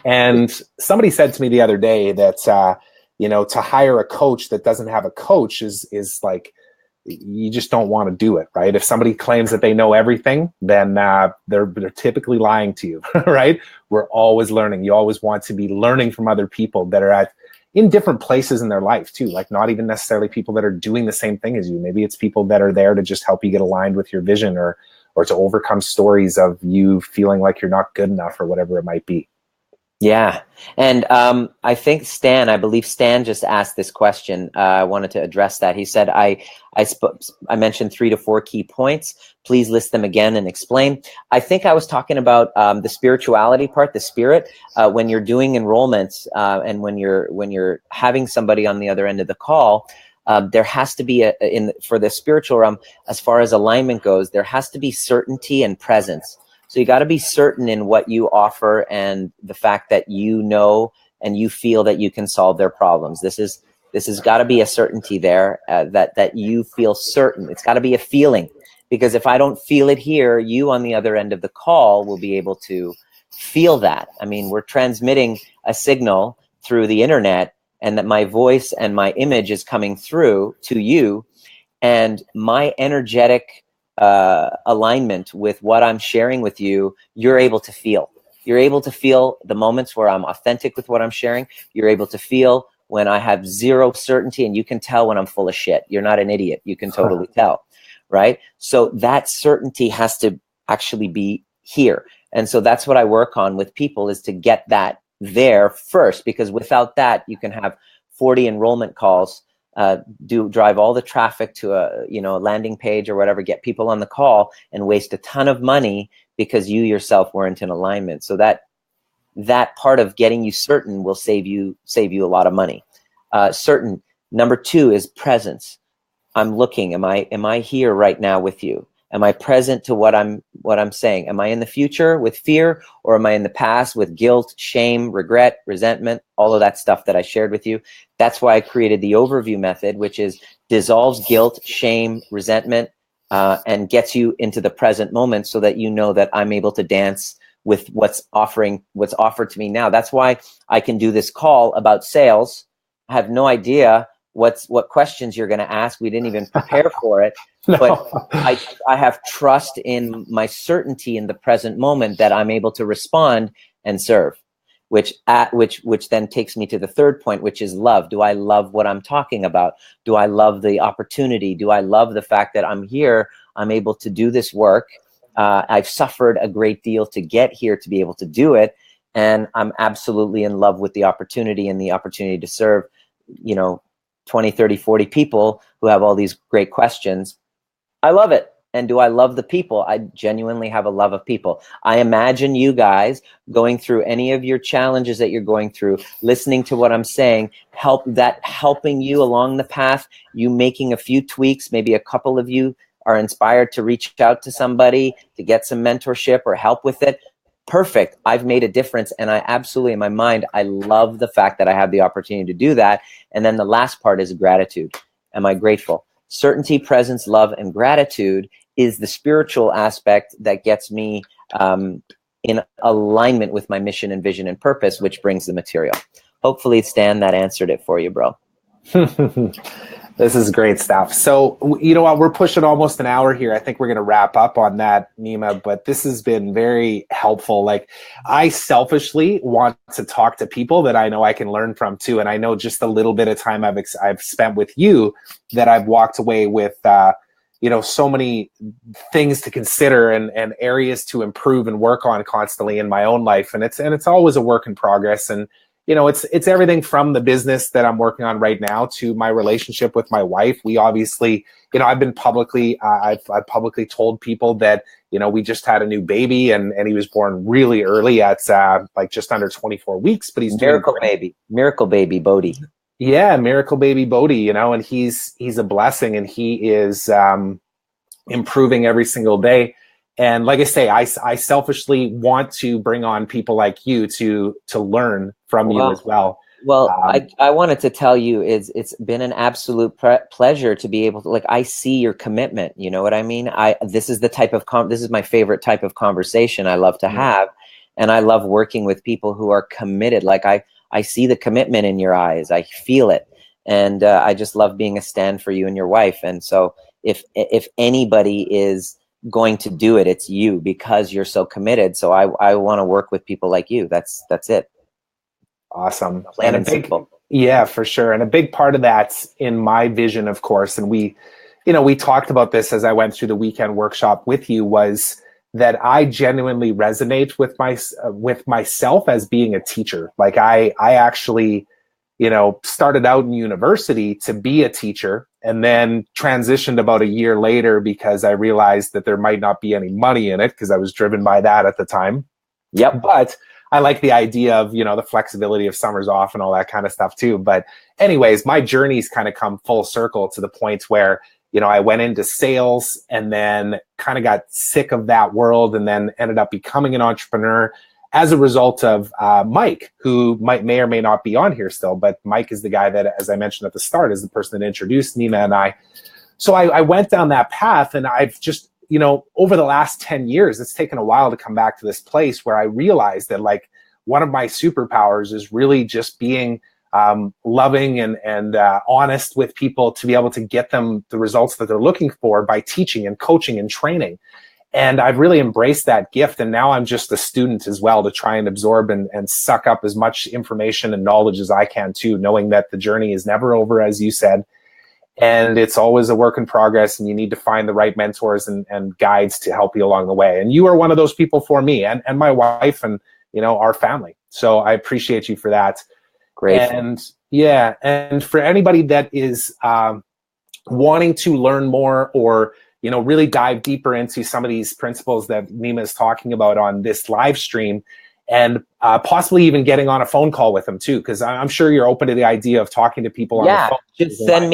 And somebody said to me the other day that, to hire a coach that doesn't have a coach is like, you just don't want to do it, right? If somebody claims that they know everything, then they're typically lying to you, right? We're always learning. You always want to be learning from other people that are in different places in their life too, like not even necessarily people that are doing the same thing as you. Maybe it's people that are there to just help you get aligned with your vision, or to overcome stories of you feeling like you're not good enough or whatever it might be. Yeah. And I think I believe Stan just asked this question. I wanted to address that. He said, I mentioned 3 to 4 key points. Please list them again and explain. I think I was talking about the spirituality part, the spirit. When you're doing enrollments and when you're having somebody on the other end of the call, there has to be for the spiritual realm, as far as alignment goes, there has to be certainty and presence. So you got to be certain in what you offer and the fact that you know and you feel that you can solve their problems. This has got to be a certainty there, that you feel certain. It's got to be a feeling, because if I don't feel it here, you on the other end of the call will be able to feel that. I mean, we're transmitting a signal through the internet, and that my voice and my image is coming through to you, and my energetic alignment with what I'm sharing with you, you're able to feel. You're able to feel the moments where I'm authentic with what I'm sharing. You're able to feel when I have zero certainty, and you can tell when I'm full of shit. You're not an idiot. You can totally tell, right? So that certainty has to actually be here. And so that's what I work on with people, is to get that there first, because without that, you can have 40 enrollment calls, drive all the traffic to a landing page or whatever, get people on the call and waste a ton of money because you yourself weren't in alignment. So that part of getting you certain will save you a lot of money. Certain. Number 2 is presence. I'm looking. Am I here right now with you? Am I present to what I'm saying? Am I in the future with fear, or am I in the past with guilt, shame, regret, resentment, all of that stuff that I shared with you? That's why I created the overview method, which dissolves guilt, shame, resentment, and gets you into the present moment, so that you know that I'm able to dance with what's offered to me now. That's why I can do this call about sales. I have no idea what questions you're going to ask. We didn't even prepare for it. No. But I have trust in my certainty in the present moment that I'm able to respond and serve, which then takes me to the third point, which is love. Do I love what I'm talking about? Do I love the opportunity? Do I love the fact that I'm here? I'm able to do this work. I've suffered a great deal to get here to be able to do it. And I'm absolutely in love with the opportunity and the opportunity to serve, 20, 30, 40 people who have all these great questions. I love it. And do I love the people? I genuinely have a love of people. I imagine you guys going through any of your challenges that you're going through, listening to what I'm saying, helping you along the path, you making a few tweaks, maybe a couple of you are inspired to reach out to somebody to get some mentorship or help with it. Perfect. I've made a difference. And I absolutely, in my mind, I love the fact that I have the opportunity to do that. And then the last part is gratitude. Am I grateful? Certainty, presence, love, and gratitude is the spiritual aspect that gets me in alignment with my mission and vision and purpose, which brings the material. Hopefully, Stan, that answered it for you, bro. This is great stuff. So, you know what? We're pushing almost an hour here. I think we're going to wrap up on that, Nima, but this has been very helpful. Like, I selfishly want to talk to people that I know I can learn from too. And I know just a little bit of time I've spent with you, that I've walked away with, so many things to consider and areas to improve and work on constantly in my own life. And it's always a work in progress. And, it's everything from the business that I'm working on right now to my relationship with my wife. We obviously, I've been I've publicly told people that, we just had a new baby and he was born really early at like just under 24 weeks, but he's miracle baby Bodhi. Yeah, miracle baby Bodhi, and he's a blessing, and he is improving every single day. And like I say, I selfishly want to bring on people like you to learn from you as well. Well, I wanted to tell you it's been an absolute pleasure to be able to, I see your commitment. You know what I mean? This is the type of this is my favorite type of conversation I love to have, and I love working with people who are committed. I see the commitment in your eyes. I feel it, and I just love being a stand for you and your wife. And so, if anybody is going to do it, it's you, because you're so committed. So I want to work with people like you. That's it. Awesome. Plain and simple. Yeah, for sure. And a big part of that's in my vision, of course. And we talked about this as I went through the weekend workshop with you, was that I genuinely resonate with myself as being a teacher. Like I actually, started out in university to be a teacher, and then transitioned about a year later because I realized that there might not be any money in it, because I was driven by that at the time. Yep. But I like the idea of, the flexibility of summers off and all that kind of stuff too. But anyways, my journey's kind of come full circle to the point where, I went into sales and then kind of got sick of that world, and then ended up becoming an entrepreneur as a result of Mike, who may or may not be on here still. But Mike is the guy that, as I mentioned at the start, is the person that introduced Nima and I. So I went down that path, and I've just, over the last 10 years, it's taken a while to come back to this place where I realized that one of my superpowers is really just being loving and honest with people, to be able to get them the results that they're looking for by teaching and coaching and training. And I've really embraced that gift. And now I'm just a student as well, to try and absorb and suck up as much information and knowledge as I can too, knowing that the journey is never over, as you said. And it's always a work in progress, and you need to find the right mentors and guides to help you along the way. And you are one of those people for me and my wife and, our family. So I appreciate you for that. Great. And yeah. And for anybody that is wanting to learn more, or, really dive deeper into some of these principles that Nima is talking about on this live stream, and possibly even getting on a phone call with them too, because I'm sure you're open to the idea of talking to people on the phone. Just send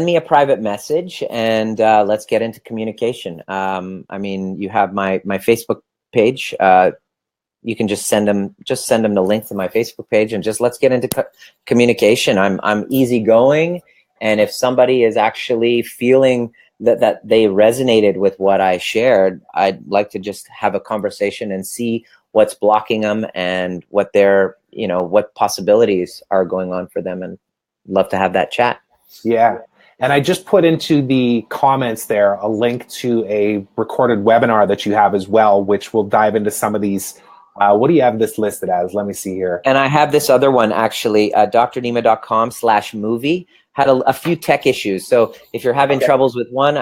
me a private message, and let's get into communication. You have my Facebook page. You can just send them the link to my Facebook page, and just let's get into communication. I'm easygoing, and if somebody is actually feeling that they resonated with what I shared, I'd like to just have a conversation and see what's blocking them and what their, what possibilities are going on for them, and love to have that chat. Yeah. And I just put into the comments there a link to a recorded webinar that you have as well, which will dive into some of these. What do you have this listed as? Let me see here. And I have this other one, actually, drnima.com/movie. Had a few tech issues. So if you're having troubles with one,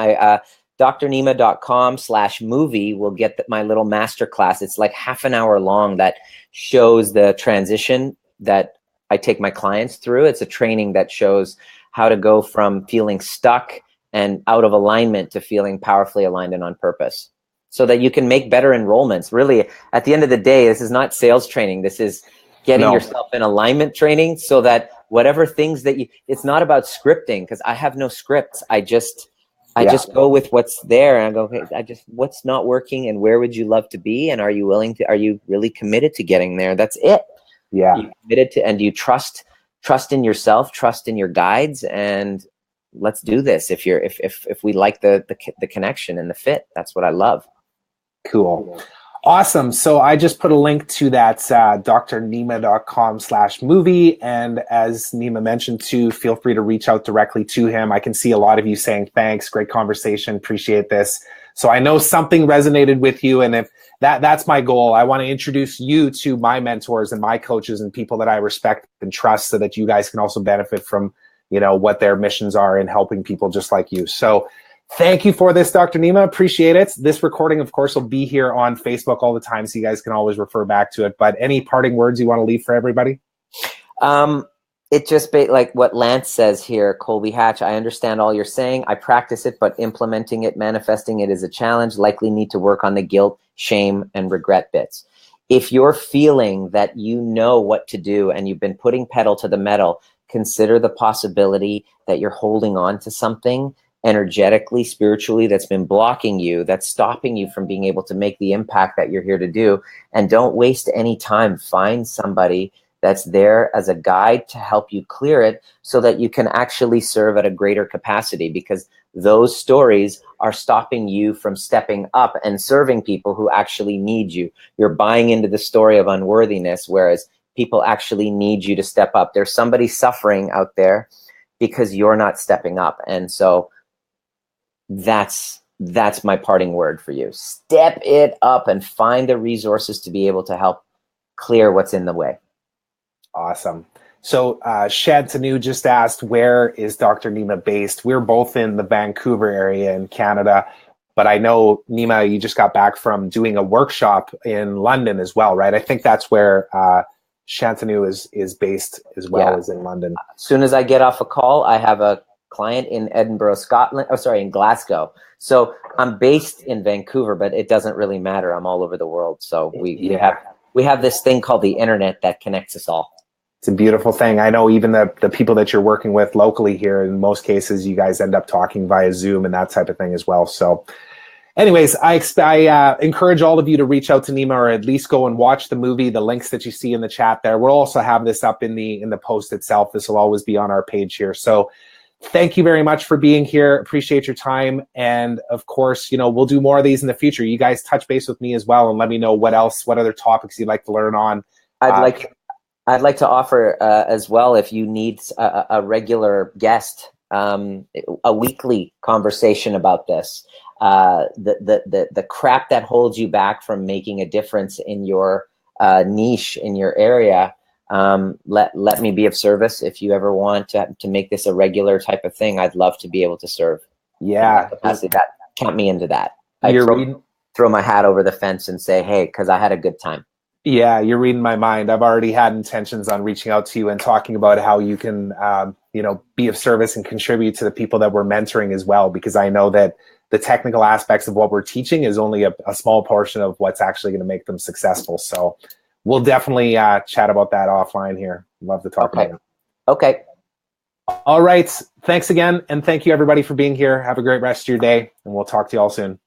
drnima.com/movie will get my little masterclass. It's like half an hour long that shows the transition that I take my clients through. It's a training that shows how to go from feeling stuck and out of alignment to feeling powerfully aligned and on purpose, so that you can make better enrollments. Really, at the end of the day, this is not sales training. This is getting yourself in alignment training, so that whatever things that it's not about scripting, because I have no scripts. I just go with what's there, and I go, hey, what's not working, and where would you love to be, and are you really committed to getting there? That's it. Yeah. You committed to, and you trust in yourself, trust in your guides, and let's do this. If we like the connection and the fit, that's what I love. Cool. Awesome. So I just put a link to that drnima.com/movie. And as Nima mentioned too, feel free to reach out directly to him. I can see a lot of you saying, thanks, great conversation, appreciate this. So I know something resonated with you. And if that's my goal, I want to introduce you to my mentors and my coaches and people that I respect and trust, so that you guys can also benefit from, what their missions are in helping people just like you. So Thank you for this, Dr. Nima. Appreciate it. This recording, of course, will be here on Facebook all the time, so you guys can always refer back to it. But any parting words you want to leave for everybody? It just like what Lance says here, Colby Hatch. I understand all you're saying. I practice it, but implementing it, manifesting it is a challenge. Likely need to work on the guilt, shame, and regret bits. If you're feeling that you know what to do and you've been putting pedal to the metal, consider the possibility that you're holding on to something energetically, spiritually, that's been blocking you, that's stopping you from being able to make the impact that you're here to do. And don't waste any time. Find somebody that's there as a guide to help you clear it so that you can actually serve at a greater capacity, because those stories are stopping you from stepping up and serving people who actually need you. You're buying into the story of unworthiness, whereas people actually need you to step up. There's somebody suffering out there because you're not stepping up. And so that's my parting word for you. Step it up and find the resources to be able to help clear what's in the way. Awesome. So Shantanu just asked, where is Dr. Nima based? We're both in the Vancouver area in Canada, but I know, Nima, you just got back from doing a workshop in London as well, right? I think that's where Shantanu is based as well, as in London. As soon as I get off a call, I have a client in Edinburgh, Scotland, in Glasgow. So I'm based in Vancouver, but it doesn't really matter. I'm all over the world. So we have this thing called the internet that connects us all. It's a beautiful thing. I know even the people that you're working with locally here, in most cases, you guys end up talking via Zoom and that type of thing as well. So anyways, I encourage all of you to reach out to Nima, or at least go and watch the movie. The links that you see in the chat there. We'll also have this up in the post itself. This will always be on our page here. So thank you very much for being here. Appreciate your time. And of course, we'll do more of these in the future. You guys touch base with me as well and let me know what other topics you'd like to learn on. I'd like to offer as well, if you need a regular guest, a weekly conversation about this, the crap that holds you back from making a difference in your niche, in your area. Let me be of service. If you ever want to make this a regular type of thing, I'd love to be able to serve. Yeah. Count me into that. I throw my hat over the fence and say, hey, because I had a good time. Yeah, you're reading my mind. I've already had intentions on reaching out to you and talking about how you can, be of service and contribute to the people that we're mentoring as well, because I know that the technical aspects of what we're teaching is only a small portion of what's actually going to make them successful. So we'll definitely chat about that offline here. Love to talk about it. Okay. All right. Thanks again. And thank you, everybody, for being here. Have a great rest of your day, and we'll talk to you all soon.